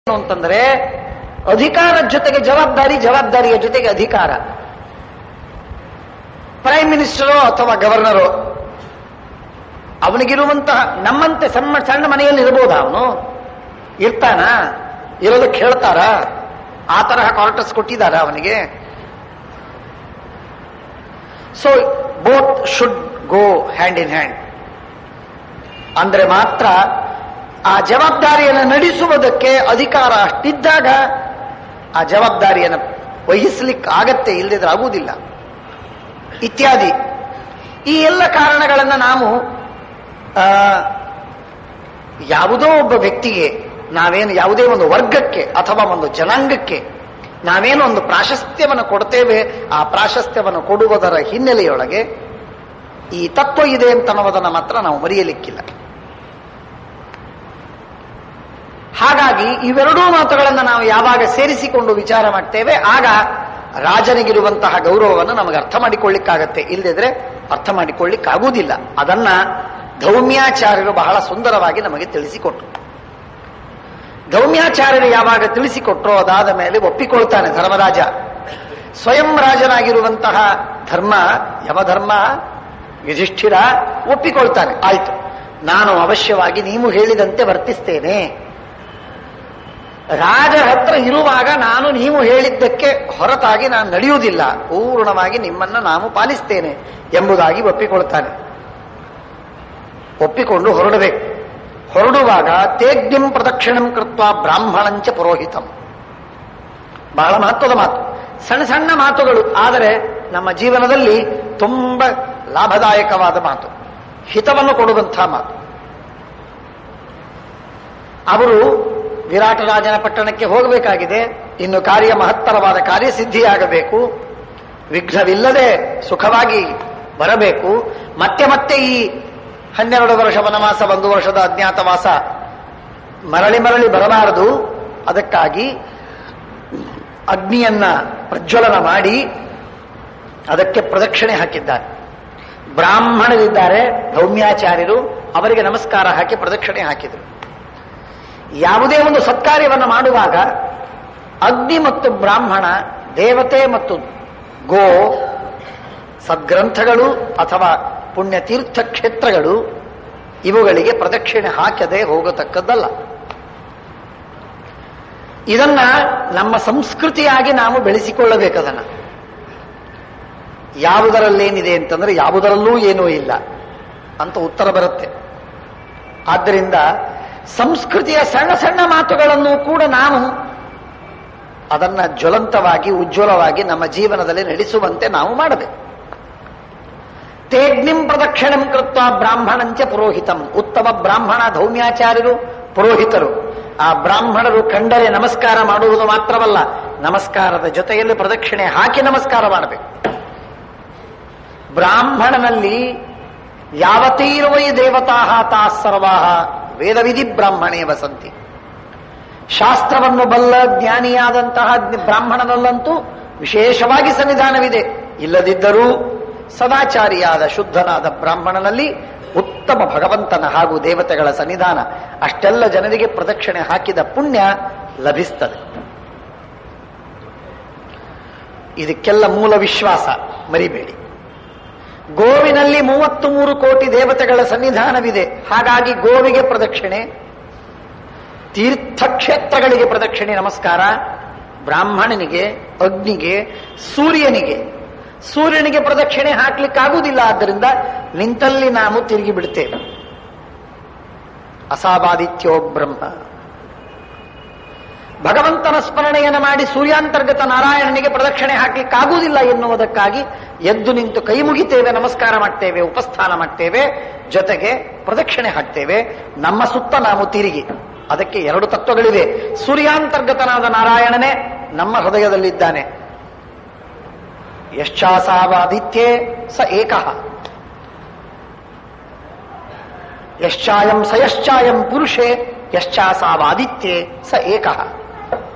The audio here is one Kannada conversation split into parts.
ಅಂತಂದ್ರೆ ಅಧಿಕಾರದ ಜೊತೆಗೆ ಜವಾಬ್ದಾರಿ, ಜವಾಬ್ದಾರಿಯ ಜೊತೆಗೆ ಅಧಿಕಾರ. ಪ್ರೈಮ್ ಮಿನಿಸ್ಟರೋ ಅಥವಾ ಗವರ್ನರೋ ಅವನಿಗಿರುವಂತಹ ನಮ್ಮಂತೆ ಸಣ್ಣ ಮನೆಯಲ್ಲಿ ಇರಬಹುದಾ? ಅವನು ಇರ್ತಾನ? ಇರೋದಕ್ಕೆ ಹೇಳ್ತಾರ? ಆ ತರಹ ಕ್ವಾರ್ಟರ್ಸ್ ಕೊಟ್ಟಿದ್ದಾರ ಅವನಿಗೆ? So both should go hand in hand. ಅಂದ್ರೆ ಮಾತ್ರ ಆ ಜವಾಬ್ದಾರಿಯನ್ನು ನಡೆಸುವುದಕ್ಕೆ ಅಧಿಕಾರ ಅಷ್ಟಿದ್ದಾಗ ಆ ಜವಾಬ್ದಾರಿಯನ್ನು ವಹಿಸ್ಲಿಕ್ಕೆ ಆಗತ್ತೆ, ಇಲ್ಲದಿದ್ರೆ ಆಗುವುದಿಲ್ಲ ಇತ್ಯಾದಿ. ಈ ಎಲ್ಲ ಕಾರಣಗಳನ್ನು ನಾವು ಯಾವುದೋ ಒಬ್ಬ ವ್ಯಕ್ತಿಗೆ, ನಾವೇನು ಯಾವುದೇ ಒಂದು ವರ್ಗಕ್ಕೆ ಅಥವಾ ಒಂದು ಜನಾಂಗಕ್ಕೆ ನಾವೇನು ಒಂದು ಪ್ರಾಶಸ್ತ್ಯವನ್ನು ಕೊಡ್ತೇವೆ, ಆ ಪ್ರಾಶಸ್ತ್ಯವನ್ನು ಕೊಡುವುದರ ಹಿನ್ನೆಲೆಯೊಳಗೆ ಈ ತತ್ವ ಇದೆ ಅಂತನ್ನುವುದನ್ನು ಮಾತ್ರ ನಾವು ಮರೆಯಲಿಕ್ಕಿಲ್ಲ. ಹಾಗಾಗಿ ಇವೆರಡೂ ಮಾತುಗಳನ್ನು ನಾವು ಯಾವಾಗ ಸೇರಿಸಿಕೊಂಡು ವಿಚಾರ ಮಾಡ್ತೇವೆ, ಆಗ ರಾಜನಿಗಿರುವಂತಹ ಗೌರವವನ್ನು ನಮಗೆ ಅರ್ಥ ಮಾಡಿಕೊಳ್ಳಿಕ್ಕಾಗತ್ತೆ. ಇಲ್ಲದಿದ್ರೆ ಅರ್ಥ ಮಾಡಿಕೊಳ್ಳಿಕ್ಕಾಗುವುದಿಲ್ಲ. ಅದನ್ನ ಧೌಮ್ಯಾಚಾರ್ಯರು ಬಹಳ ಸುಂದರವಾಗಿ ನಮಗೆ ತಿಳಿಸಿಕೊಟ್ರು. ಧೌಮ್ಯಾಚಾರ್ಯರು ಯಾವಾಗ ತಿಳಿಸಿಕೊಟ್ರೋ ಅದಾದ ಮೇಲೆ ಒಪ್ಪಿಕೊಳ್ತಾನೆ ಧರ್ಮರಾಜ. ಸ್ವಯಂ ರಾಜನಾಗಿರುವಂತಹ ಧರ್ಮ, ಯಮಧರ್ಮ, ಯುಧಿಷ್ಠಿರ ಒಪ್ಪಿಕೊಳ್ತಾನೆ. ಆಯ್ತು, ನಾನು ಅವಶ್ಯವಾಗಿ ನೀವು ಹೇಳಿದಂತೆ ವರ್ತಿಸ್ತೇನೆ. ರಾಜರ ಹತ್ರ ಇರುವಾಗ ನಾನು ನೀವು ಹೇಳಿದ್ದಕ್ಕೆ ಹೊರತಾಗಿ ನಾನು ನಡೆಯುವುದಿಲ್ಲ, ಪೂರ್ಣವಾಗಿ ನಿಮ್ಮನ್ನ ನಾನು ಪಾಲಿಸ್ತೇನೆ ಎಂಬುದಾಗಿ ಒಪ್ಪಿಕೊಳ್ತಾನೆ. ಒಪ್ಪಿಕೊಂಡು ಹೊರಡಬೇಕು. ಹೊರಡುವಾಗ ತೇಜ್ಞಂ ಪ್ರದಕ್ಷಿಣಂ ಕೃತ್ವ ಬ್ರಾಹ್ಮಣಂಚ ಪುರೋಹಿತಂ. ಬಹಳ ಮಹತ್ವದ ಮಾತು. ಸಣ್ಣ ಸಣ್ಣ ಮಾತುಗಳು, ಆದರೆ ನಮ್ಮ ಜೀವನದಲ್ಲಿ ತುಂಬ ಲಾಭದಾಯಕವಾದ ಮಾತು, ಹಿತವನ್ನು ಕೊಡುವಂತಹ ಮಾತು. ಅವರು ವಿರಾಟರಾಜನ ಪಟ್ಟಣಕ್ಕೆ ಹೋಗಬೇಕಾಗಿದೆ. ಇನ್ನು ಕಾರ್ಯ ಮಹತ್ತರವಾದ ಕಾರ್ಯಸಿದ್ಧಿಯಾಗಬೇಕು. ವಿಘ್ನವಿಲ್ಲದೆ ಸುಖವಾಗಿ ಬರಬೇಕು. ಮತ್ತೆ ಮತ್ತೆ ಈ 12 ವರ್ಷ ವನವಾಸ, 1 ವರ್ಷದ ಅಜ್ಞಾತವಾಸ ಮರಳಿ ಮರಳಿ ಬರಬಾರದು. ಅದಕ್ಕಾಗಿ ಅಗ್ನಿಯನ್ನ ಪ್ರಜ್ವಲನ ಮಾಡಿ ಅದಕ್ಕೆ ಪ್ರದಕ್ಷಿಣೆ ಹಾಕಿದ್ದಾರೆ. ಬ್ರಾಹ್ಮಣರಿದ್ದಾರೆ ಧೌಮ್ಯಾಚಾರ್ಯರು, ಅವರಿಗೆ ನಮಸ್ಕಾರ ಹಾಕಿ ಪ್ರದಕ್ಷಿಣೆ ಹಾಕಿದರು. ಯಾವುದೇ ಒಂದು ಸತ್ಕಾರ್ಯವನ್ನು ಮಾಡುವಾಗ ಅಗ್ನಿ ಮತ್ತು ಬ್ರಾಹ್ಮಣ, ದೇವತೆ ಮತ್ತು ಗೋ, ಸದ್ಗ್ರಂಥಗಳು ಅಥವಾ ಪುಣ್ಯತೀರ್ಥ ಕ್ಷೇತ್ರಗಳು, ಇವುಗಳಿಗೆ ಪ್ರದಕ್ಷಿಣೆ ಹಾಕದೆ ಹೋಗತಕ್ಕದ್ದಲ್ಲ. ಇದನ್ನ ನಮ್ಮ ಸಂಸ್ಕೃತಿಯಾಗಿ ನಾವು ಬೆಳೆಸಿಕೊಳ್ಳಬೇಕದನ್ನ. ಯಾವುದರಲ್ಲೇನಿದೆ ಅಂತಂದ್ರೆ ಯಾವುದರಲ್ಲೂ ಏನೂ ಇಲ್ಲ ಅಂತ ಉತ್ತರ ಬರುತ್ತೆ. ಆದ್ದರಿಂದ ಸಂಸ್ಕೃತಿಯ ಸಣ್ಣ ಸಣ್ಣ ಮಾತುಗಳನ್ನು ಕೂಡ ನಾವು ಅದನ್ನ ಜ್ವಲಂತವಾಗಿ, ಉಜ್ವಲವಾಗಿ ನಮ್ಮ ಜೀವನದಲ್ಲಿ ನಡೆಸುವಂತೆ ನಾವು ಮಾಡಬೇಕು. ತೇಜ್ಞಂ ಪ್ರದಕ್ಷಿಣಂ ಕೃತ್ವ ಬ್ರಾಹ್ಮಣಂಚ ಪುರೋಹಿತಂ. ಉತ್ತಮ ಬ್ರಾಹ್ಮಣ ಧೌಮ್ಯಾಚಾರ್ಯರು, ಪುರೋಹಿತರು. ಆ ಬ್ರಾಹ್ಮಣರು ಕಂಡರೆ ನಮಸ್ಕಾರ ಮಾಡುವುದು ಮಾತ್ರವಲ್ಲ, ನಮಸ್ಕಾರದ ಜೊತೆಯಲ್ಲಿ ಪ್ರದಕ್ಷಿಣೆ ಹಾಕಿ ನಮಸ್ಕಾರ ಮಾಡಬೇಕು. ಬ್ರಾಹ್ಮಣನಲ್ಲಿ ಯಾವತೀರ್ವೈ ದೇವತಾ ತಾ ಸರ್ವಾ ವೇದವಿಧಿ ಬ್ರಾಹ್ಮಣೇ ವಸಂತಿ. ಶಾಸ್ತ್ರವನ್ನು ಬಲ್ಲ ಜ್ಞಾನಿಯಾದಂತಹ ಬ್ರಾಹ್ಮಣನಲ್ಲಂತೂ ವಿಶೇಷವಾಗಿ ಸನ್ನಿಧಾನವಿದೆ. ಇಲ್ಲದಿದ್ದರೂ ಸದಾಚಾರಿಯಾದ ಶುದ್ಧನಾದ ಬ್ರಾಹ್ಮಣನಲ್ಲಿ ಉತ್ತಮ ಭಗವಂತನ ಹಾಗೂ ದೇವತೆಗಳ ಸನ್ನಿಧಾನ, ಅಷ್ಟೆಲ್ಲ ಜನರಿಗೆ ಪ್ರದಕ್ಷಿಣೆ ಹಾಕಿದ ಪುಣ್ಯ ಲಭಿಸ್ತದೆ. ಇದಕ್ಕೆಲ್ಲ ಮೂಲ ವಿಶ್ವಾಸ ಮರಿಬೇಡಿ. ಗೋವಿನಲ್ಲಿ 33 ಕೋಟಿ ದೇವತೆಗಳ ಸನ್ನಿಧಾನವಿದೆ. ಹಾಗಾಗಿ ಗೋವಿಗೆ ಪ್ರದಕ್ಷಿಣೆ, ತೀರ್ಥಕ್ಷೇತ್ರಗಳಿಗೆ ಪ್ರದಕ್ಷಿಣೆ ನಮಸ್ಕಾರ, ಬ್ರಾಹ್ಮಣನಿಗೆ, ಅಗ್ನಿಗೆ, ಸೂರ್ಯನಿಗೆ ಪ್ರದಕ್ಷಿಣೆ ಹಾಕ್ಲಿಕ್ಕಾಗುವುದಿಲ್ಲ. ಆದ್ದರಿಂದ ನಿಂತಲ್ಲಿ ನಾವು ತಿರುಗಿ ಬಿಡ್ತೇವೆ. ಅಸಾವಾದಿತ್ಯೋ ಬ್ರಹ್ಮ. ಭಗವಂತನ ಸ್ಮರಣೆಯನ್ನು ಮಾಡಿ ಸೂರ್ಯಾಂತರ್ಗತ ನಾರಾಯಣನಿಗೆ ಪ್ರದಕ್ಷಿಣೆ ಹಾಕ್ಲಿಕ್ಕಾಗುವುದಿಲ್ಲ ಎನ್ನುವುದಕ್ಕಾಗಿ ಎದ್ದು ನಿಂತು ಕೈ ಮುಗಿತೇವೆ, ನಮಸ್ಕಾರ ಮಾಡ್ತೇವೆ, ಉಪಸ್ಥಾನ ಮಾಡ್ತೇವೆ, ಜೊತೆಗೆ ಪ್ರದಕ್ಷಿಣೆ ಹಾಕ್ತೇವೆ. ನಮ್ಮ ಸುತ್ತ ನಾವು ತಿರುಗಿ. ಅದಕ್ಕೆ 2 ತತ್ವಗಳಿವೆ. ಸೂರ್ಯಾಂತರ್ಗತನಾದ ನಾರಾಯಣನೇ ನಮ್ಮ ಹೃದಯದಲ್ಲಿದ್ದಾನೆ. ಯಶ್ಚಾಸಾವಾದಿತ್ಯೇ ಸ ಏಕಃ, ಯಶ್ಚಾಯಂ ಸಯಶ್ಚಾಯಂ ಪುರುಷೇ ಯಶ್ಚಾಸಾವಾದಿತ್ಯೇ ಸ ಏಕಃ.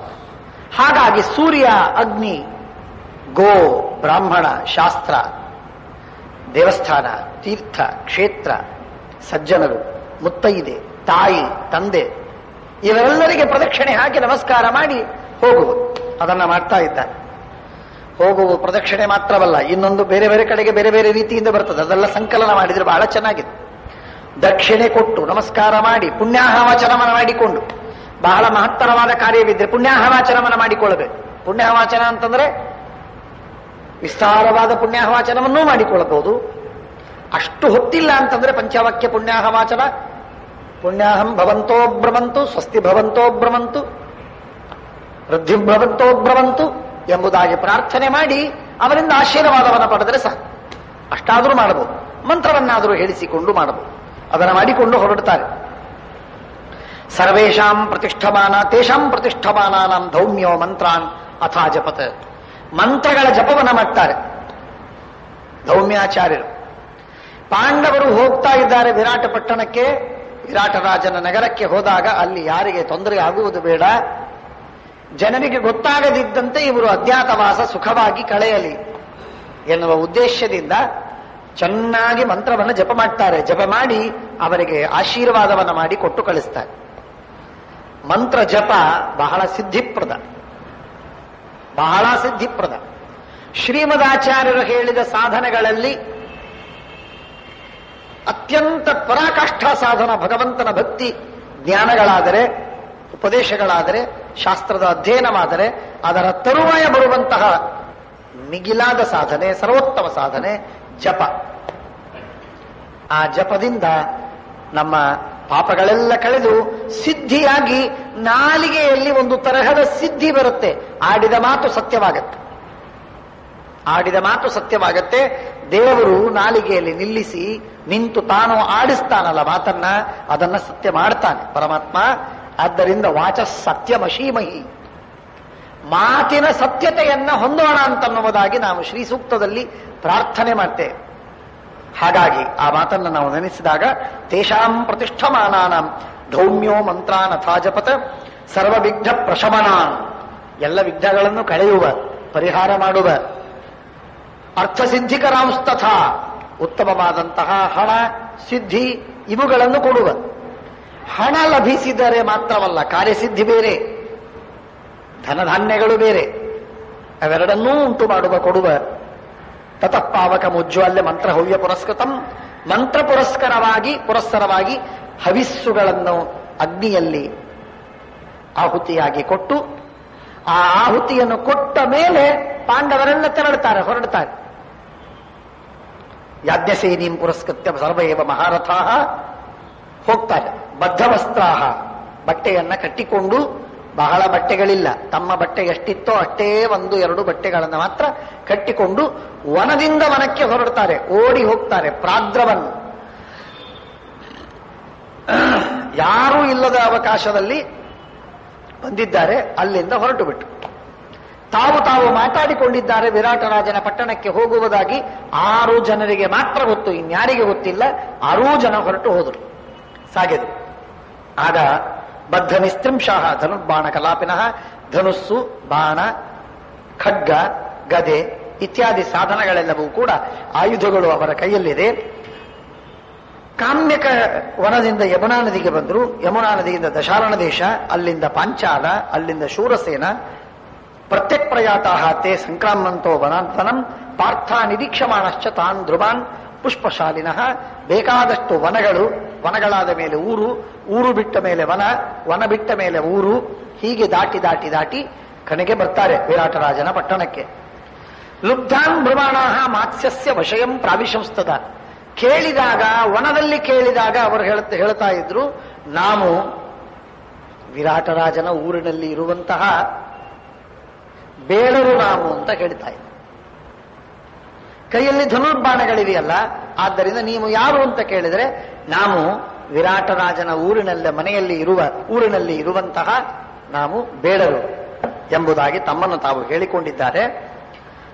ಹಾಗಾಗಿ ಸೂರ್ಯ, ಅಗ್ನಿ, ಗೋ, ಬ್ರಾಹ್ಮಣ, ಶಾಸ್ತ್ರ, ದೇವಸ್ಥಾನ, ತೀರ್ಥ, ಕ್ಷೇತ್ರ, ಸಜ್ಜನರು, ಮುತ್ತೈದೆ, ತಾಯಿ, ತಂದೆ, ಇವರೆಲ್ಲರಿಗೆ ಪ್ರದಕ್ಷಿಣೆ ಹಾಕಿ ನಮಸ್ಕಾರ ಮಾಡಿ ಹೋಗುವುದು. ಅದನ್ನ ಮಾಡ್ತಾ ಇದ್ದಾರೆ. ಹೋಗುವ ಪ್ರದಕ್ಷಿಣೆ ಮಾತ್ರವಲ್ಲ, ಇನ್ನೊಂದು ಬೇರೆ ಬೇರೆ ಕಡೆಗೆ ಬೇರೆ ಬೇರೆ ರೀತಿಯಿಂದ ಬರ್ತದೆ. ಅದೆಲ್ಲ ಸಂಕಲನ ಮಾಡಿದ್ರೆ ಬಹಳ ಚೆನ್ನಾಗಿದೆ. ದಕ್ಷಿಣೆ ಕೊಟ್ಟು ನಮಸ್ಕಾರ ಮಾಡಿ ಪುಣ್ಯಾಹವಾಚನವನ್ನು ಮಾಡಿಕೊಂಡು, ಬಹಳ ಮಹತ್ತರವಾದ ಕಾರ್ಯವಿದ್ರೆ ಪುಣ್ಯಾಹವಾಚನವನ್ನು ಮಾಡಿಕೊಳ್ಳಬೇಕು. ಪುಣ್ಯಾಹವಾಚನ ಅಂತಂದ್ರೆ ವಿಸ್ತಾರವಾದ ಪುಣ್ಯಾಹವಾಚನವನ್ನೂ ಮಾಡಿಕೊಳ್ಳಬಹುದು. ಅಷ್ಟು ಹೊತ್ತಿಲ್ಲ ಅಂತಂದ್ರೆ ಪಂಚವಾಕ್ಯ ಪುಣ್ಯಾಹವಾಚನ, ಪುಣ್ಯಾಹಂ ಭವಂತೋ ಬ್ರವಂತು, ಸ್ವಸ್ತಿ ಭವಂತೋ ಬ್ರವಂತು, ವೃದ್ಧಿ ಭವಂತೋ ಬ್ರವಂತು ಎಂಬುದಾಗಿ ಪ್ರಾರ್ಥನೆ ಮಾಡಿ ಅವರಿಂದ ಆಶೀರ್ವಾದವನ್ನು ಪಡೆದರೆ ಸಾಕು. ಅಷ್ಟಾದರೂ ಮಾಡಬಹುದು. ಮಂತ್ರವನ್ನಾದರೂ ಹೇಳಿಸಿಕೊಂಡು ಮಾಡಬಹುದು. ಅದನ್ನು ಮಾಡಿಕೊಂಡು ಹೊರಡುತ್ತಾರೆ. ಸರ್ವೇಷಾಂ ಪ್ರತಿಷ್ಠಮಾನ ತೇಷಾಂ ಪ್ರತಿಷ್ಠಮಾನಾಂ ಧೌಮ್ಯೋ ಮಂತ್ರಾನ್ ಅಥಾ ಜಪತ್. ಮಂತ್ರಗಳ ಜಪವನ್ನು ಮಾಡ್ತಾರೆ ಧೌಮ್ಯಾಚಾರ್ಯರು. ಪಾಂಡವರು ಹೋಗ್ತಾ ಇದ್ದಾರೆ ವಿರಾಟ ಪಟ್ಟಣಕ್ಕೆ, ವಿರಾಟರಾಜನ ನಗರಕ್ಕೆ ಹೋದಾಗ ಅಲ್ಲಿ ಯಾರಿಗೆ ತೊಂದರೆ ಆಗುವುದು ಬೇಡ, ಜನರಿಗೆ ಗೊತ್ತಾಗದಿದ್ದಂತೆ ಇವರು ಅಜ್ಞಾತವಾಸ ಸುಖವಾಗಿ ಕಳೆಯಲಿ ಎನ್ನುವ ಉದ್ದೇಶದಿಂದ ಚೆನ್ನಾಗಿ ಮಂತ್ರವನ್ನು ಜಪ ಮಾಡ್ತಾರೆ. ಜಪ ಮಾಡಿ ಅವರಿಗೆ ಆಶೀರ್ವಾದವನ್ನು ಮಾಡಿ ಕೊಟ್ಟು ಕಳಿಸ್ತಾರೆ. ಮಂತ್ರ ಜಪ ಬಹಳ ಸಿದ್ಧಿಪ್ರದ, ಬಹಳ ಸಿದ್ಧಿಪ್ರದ. ಶ್ರೀಮದಾಚಾರ್ಯರು ಹೇಳಿದ ಸಾಧನೆಗಳಲ್ಲಿ ಅತ್ಯಂತ ಪರಾಕಾಷ್ಠಾ ಸಾಧನ ಭಗವಂತನ ಭಕ್ತಿ ಜ್ಞಾನಗಳಾದರೆ, ಉಪದೇಶಗಳಾದರೆ, ಶಾಸ್ತ್ರದ ಅಧ್ಯಯನವಾದರೆ ಅದರ ತರುವಾಯ ಬರುವಂತಹ ಮಿಗಿಲಾದ ಸಾಧನೆ, ಸರ್ವೋತ್ತಮ ಸಾಧನೆ ಜಪ. ಆ ಜಪದಿಂದ ನಮ್ಮ ಪಾಪಗಳೆಲ್ಲ ಕಳೆದು ಸಿದ್ಧಿಯಾಗಿ ನಾಲಿಗೆಯಲ್ಲಿ ಒಂದು ತರಹದ ಸಿದ್ಧಿ ಬರುತ್ತೆ. ಆಡಿದ ಮಾತು ಸತ್ಯವಾಗತ್ತೆ, ಆಡಿದ ಮಾತು ಸತ್ಯವಾಗತ್ತೆ. ದೇವರು ನಾಲಿಗೆಯಲ್ಲಿ ನಿಲ್ಲಿಸಿ ನಿಂತು ತಾನು ಆಡಿಸ್ತಾನಲ್ಲ ಮಾತನ್ನ, ಅದನ್ನ ಸತ್ಯ ಮಾಡ್ತಾನೆ ಪರಮಾತ್ಮ. ಆದ್ದರಿಂದ ವಾಚ ಸತ್ಯಮಶೀಮಹಿ, ಮಾತಿನ ಸತ್ಯತೆಯನ್ನ ಹೊಂದೋಣ ಅಂತನ್ನುವುದಾಗಿ ನಾವು ಶ್ರೀ ಸೂಕ್ತದಲ್ಲಿ ಪ್ರಾರ್ಥನೆ ಮಾಡ್ತೇವೆ. ಹಾಗಾಗಿ ಆ ಮಾತನ್ನು ನಾವು ನೆನೆಸಿದಾಗ ತೇಷಾಂ ಪ್ರತಿಷ್ಠಮಾನಾನಾಂ ಧೌಮ್ಯೋ ಮಂತ್ರಾನ್ ಅಥಾ ಜಪತ್ ಸರ್ವ ವಿಘ್ನ ಪ್ರಶಮನಾನ್, ಎಲ್ಲ ವಿಘ್ನಗಳನ್ನು ಕಳೆಯುವ, ಪರಿಹಾರ ಮಾಡುವ, ಅರ್ಥಸಿದ್ಧಿಕರಾಂಸ್ತಥಾ ಉತ್ತಮವಾದಂತಹ ಹಣ ಸಿದ್ಧಿ ಇವುಗಳನ್ನು ಕೊಡುವ. ಹಣ ಲಭಿಸಿದರೆ ಮಾತ್ರವಲ್ಲ, ಕಾರ್ಯಸಿದ್ಧಿ ಬೇರೆ, ಧನಧಾನ್ಯಗಳು ಬೇರೆ, ಅವೆರಡನ್ನೂ ಉಂಟು ಮಾಡುವ, ಕೊಡುವ. ತತಃ ಪಾವಕಮುಜ್ವಲ್ಯ ಮಂತ್ರ ಹವ್ಯ ಪುರಸ್ಕೃತಂ, ಮಂತ್ರ ಪುರಸ್ಸರವಾಗಿ ಹವಿಸ್ಸುಗಳನ್ನು ಅಗ್ನಿಯಲ್ಲಿ ಆಹುತಿಯಾಗಿ ಕೊಟ್ಟು, ಆ ಆಹುತಿಯನ್ನು ಕೊಟ್ಟ ಮೇಲೆ ಪಾಂಡವರೆಲ್ಲ ಹೊರಡ್ತಾರೆ. ಯಾಜ್ಞಸೇನೀಂ ಪುರಸ್ಕೃತ್ಯ ಸರ್ವೇವ ಮಹಾರಥಾ ಹೋಗ್ತಾರೆ. ಬದ್ಧವಸ್ತ್ರಾಹ, ಬಟ್ಟೆಯನ್ನ ಕಟ್ಟಿಕೊಂಡು, ಬಹಳ ಬಟ್ಟೆಗಳಿಲ್ಲ, ತಮ್ಮ ಬಟ್ಟೆ ಎಷ್ಟಿತ್ತೋ ಅಷ್ಟೇ 1-2 ಬಟ್ಟೆಗಳನ್ನು ಮಾತ್ರ ಕಟ್ಟಿಕೊಂಡು ವನದಿಂದ ವನಕ್ಕೆ ಹೊರಡ್ತಾರೆ, ಓಡಿ ಹೋಗ್ತಾರೆ. ಪ್ರಾದ್ರವನ್, ಯಾರೂ ಇಲ್ಲದ ಅವಕಾಶದಲ್ಲಿ ಬಂದಿದ್ದಾರೆ, ಅಲ್ಲಿಂದ ಹೊರಟು ಬಿಟ್ಟು ತಾವು ಮಾತಾಡಿಕೊಂಡಿದ್ದಾರೆ. ವಿರಾಟರಾಜನ ಪಟ್ಟಣಕ್ಕೆ ಹೋಗುವುದಾಗಿ 6 ಜನರಿಗೆ ಮಾತ್ರ ಗೊತ್ತು, ಇನ್ಯಾರಿಗೆ ಗೊತ್ತಿಲ್ಲ. 6 ಜನ ಹೊರಟು ಹೋದರು, ಸಾಗೆದು. ಆಗ ಬದ್ಧ ನಿಸ್ತ್ರಿಂಶಃ ಧನುರ್ಬಾಣ ಕಲಾಪಿನಃ, ಧನುಸ್ಸು, ಬಾಣ, ಖಡ್ಗ, ಗದೆ ಇತ್ಯಾದಿ ಸಾಧನಗಳೆಲ್ಲವೂ ಕೂಡ ಆಯುಧಗಳು ಅವರ ಕೈಯಲ್ಲಿದೆ. ಕಾಮ್ಯಕ ವನದಿಂದ ಯಮುನಾ ನದಿಗೆ ಬಂದರು. ಯಮುನಾ ನದಿಯಿಂದ ದಶಾರಣ ದೇಶ, ಅಲ್ಲಿಂದ ಪಾಂಚಾಲ, ಅಲ್ಲಿಂದ ಶೂರಸೇನ. ಪ್ರತ್ಯಕ್ ಪ್ರಯಾತಾಹ ತೇ ಸಂಕ್ರಾಮಂತೋ ವನಾಂತನಂ ಪಾರ್ಥ ನಿರೀಕ್ಷಮಾಣಶ್ಚ ತಾನ್ ಧ್ರುವಾನ್ ಪುಷ್ಪಶಾಲಿನಃ. ಬೇಕಾದಷ್ಟು ವನಗಳು, ವನಗಳಾದ ಮೇಲೆ ಊರು, ಊರು ಬಿಟ್ಟ ಮೇಲೆ ವನ, ವನ ಬಿಟ್ಟ ಮೇಲೆ ಊರು, ಹೀಗೆ ದಾಟಿ ದಾಟಿ ದಾಟಿ ಕನೆಗೆ ಬರ್ತಾರೆ ವಿರಾಟರಾಜನ ಪಟ್ಟಣಕ್ಕೆ. ಲುಬ್ಧಾನ್ ಬ್ರಹ್ಮಾಣಾಹ ಮಾತ್ಸ್ಯಸ್ಯ ವಶಯಂ ಪ್ರಾವಿಶಂಸ್ತದ. ಕೇಳಿದಾಗ, ವನದಲ್ಲಿ ಕೇಳಿದಾಗ ಅವರು ಹೇಳ್ತಾ ಇದ್ರು, ನಾವು ವಿರಾಟರಾಜನ ಊರಿನಲ್ಲಿ ಇರುವಂತಹ ಬೇಡರು ನಾವು ಅಂತ ಹೇಳ್ತಾ ಇದ್ರು. ಕೈಯಲ್ಲಿ ಧನುರ್ಬಾಣಗಳಿವೆಯಲ್ಲ, ಆದ್ದರಿಂದ ನೀವು ಯಾರು ಅಂತ ಕೇಳಿದರೆ ನಾವು ವಿರಾಟರಾಜನ ಊರಿನಲ್ಲಿ ಇರುವಂತಹ ನಾವು ಬೇಡರು ಎಂಬುದಾಗಿ ತಮ್ಮನ್ನು ತಾವು ಹೇಳಿಕೊಂಡಿದ್ದಾರೆ.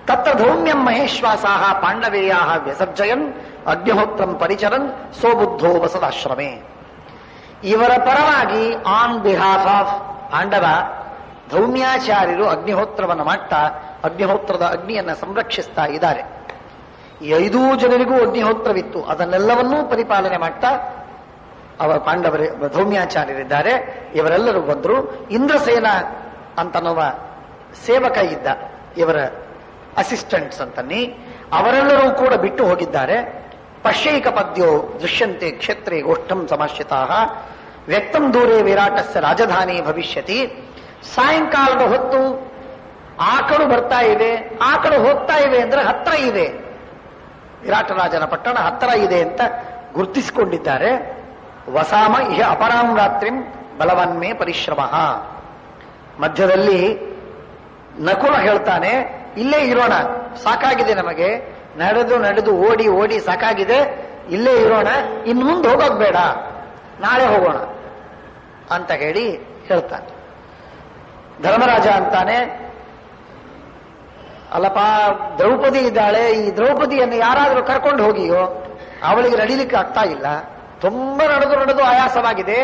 ತತ್ರ ಧೌಮ್ಯಂ ಮಹೇಶ್ವಾಸಾಹ ಪಾಂಡವೇಯಾಹ ವ್ಯಸರ್ಜಯನ್ ಅಗ್ನಿಹೋತ್ರಂ ಪರಿಚರನ್ ಸೋಬುದ್ಧೋ ವಸದಾಶ್ರಮೇ. ಇವರ ಪರವಾಗಿ ಆನ್ ಬಿಹಾಫ್ ಆಫ್ ಪಾಂಡವ ಧೌಮ್ಯಾಚಾರ್ಯರು ಅಗ್ನಿಹೋತ್ರವನ್ನು ಮಾಡ್ತಾ ಅಗ್ನಿಹೋತ್ರದ ಅಗ್ನಿಯನ್ನು ಸಂರಕ್ಷಿಸ್ತಾ ಇದ್ದಾರೆ. ಈ 5 ಜನರಿಗೂ ಅಗ್ನಿಹೋತ್ರವಿತ್ತು, ಅದನ್ನೆಲ್ಲವನ್ನೂ ಪರಿಪಾಲನೆ ಮಾಡ್ತಾ ಅವರ ಪಾಂಡವರೇ ಧೌಮ್ಯಾಚಾರ್ಯರಿದ್ದಾರೆ, ಇವರೆಲ್ಲರೂ ಬಂದರು. ಇಂದ್ರಸೇನ ಅಂತನ್ನುವ ಸೇವಕ ಇದ್ದ, ಇವರ ಅಸಿಸ್ಟೆಂಟ್ಸ್ ಅಂತನ್ನಿ, ಅವರೆಲ್ಲರೂ ಕೂಡ ಬಿಟ್ಟು ಹೋಗಿದ್ದಾರೆ. ಪಶ್ಯೈಕ ಪದ್ಯೋ ದೃಶ್ಯಂತೆ ಕ್ಷೇತ್ರೇ ಗೋಷ್ಠಂ ಸಮಾಶ್ರಿತಾ ವ್ಯಕ್ತಂ ದೂರೇ ವಿರಾಟಸ್ಯ ರಾಜಧಾನಿ ಭವಿಷ್ಯತಿ. ಸಾಯಂಕಾಲದ ಹೊತ್ತು ಆಕಳು ಬರ್ತಾ ಇವೆ, ಆಕಳು ಹೋಗ್ತಾ ಇವೆ ಅಂದ್ರೆ ಹತ್ರ ಇವೆ, ವಿರಾಟರಾಜನ ಪಟ್ಟಣ ಹತ್ರ ಇದೆ ಅಂತ ಗುರುತಿಸಿಕೊಂಡಿದ್ದಾರೆ. ವಸಾಮ ಇಹ ಅಪರಾಂ ರಾತ್ರಿಂ ಬಲವನ್ಮೇ ಪರಿಶ್ರಮ. ಮಧ್ಯದಲ್ಲಿ ನಕುಲ ಹೇಳ್ತಾನೆ, ಇಲ್ಲೇ ಇರೋಣ, ಸಾಕಾಗಿದೆ ನಮಗೆ, ನಡೆದು ನಡೆದು ಓಡಿ ಓಡಿ ಸಾಕಾಗಿದೆ, ಇಲ್ಲೇ ಇರೋಣ, ಇನ್ನು ಮುಂದೆ ಹೋಗೋದು ಬೇಡ, ನಾಳೆ ಹೋಗೋಣ ಅಂತ ಹೇಳಿ ಹೇಳ್ತಾನೆ. ಧರ್ಮರಾಜ ಅಂತಾನೆ, ಅಲ್ಲಪ್ಪ ದ್ರೌಪದಿ ಇದ್ದಾಳೆ, ಈ ದ್ರೌಪದಿಯನ್ನು ಯಾರಾದರೂ ಕರ್ಕೊಂಡು ಹೋಗಿಯೋ, ಅವಳಿಗೆ ನಡೀಲಿಕ್ಕೆ ಆಗ್ತಾ ಇಲ್ಲ, ತುಂಬಾ ನಡೆದು ನಡೆದು ಆಯಾಸವಾಗಿದೆ,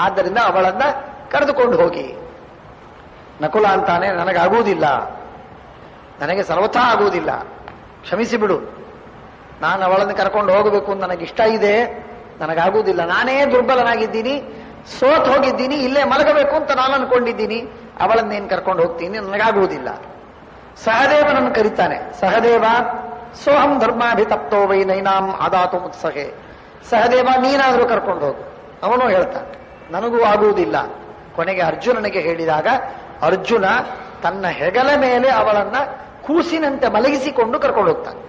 ಆದ್ದರಿಂದ ಅವಳನ್ನ ಕರೆದುಕೊಂಡು ಹೋಗಿ. ನಕುಲ ಅಂತಾನೆ, ನನಗಾಗುವುದಿಲ್ಲ, ನನಗೆ ಸರ್ವಥಾ ಆಗುವುದಿಲ್ಲ, ಕ್ಷಮಿಸಿ ಬಿಡು, ನಾನು ಅವಳನ್ನು ಕರ್ಕೊಂಡು ಹೋಗಬೇಕು ಅಂತ ನನಗಿಷ್ಟ ಇದೆ, ನನಗಾಗುವುದಿಲ್ಲ, ನಾನೇ ದುರ್ಬಲನಾಗಿದ್ದೀನಿ, ಸೋತ್ ಹೋಗಿದ್ದೀನಿ, ಇಲ್ಲೇ ಮಲಗಬೇಕು ಅಂತ ನಾನು ಅನ್ಕೊಂಡಿದ್ದೀನಿ, ಅವಳನ್ನೇನು ಕರ್ಕೊಂಡು ಹೋಗ್ತೀನಿ, ನನಗಾಗುವುದಿಲ್ಲ. ಸಹದೇವನನ್ನು ಕರೀತಾನೆ, ಸಹದೇವ ಸೋಹಂ ಧರ್ಮಾಭಿತಪ್ತೋ ವೈ ನೈನಾಂ ಆದಾತು ಮುತ್ಸಹೆ. ಸಹದೇವ ನೀನಾದರೂ ಕರ್ಕೊಂಡು ಹೋಗು. ಅವನು ಹೇಳ್ತಾನೆ, ನನಗೂ ಆಗುವುದಿಲ್ಲ. ಕೊನೆಗೆ ಅರ್ಜುನನಿಗೆ ಹೇಳಿದಾಗ ಅರ್ಜುನ ತನ್ನ ಹೆಗಲ ಮೇಲೆ ಅವಳನ್ನ ಕೂಸಿನಂತೆ ಮಲಗಿಸಿಕೊಂಡು ಕರ್ಕೊಂಡು ಹೋಗ್ತಾನೆ.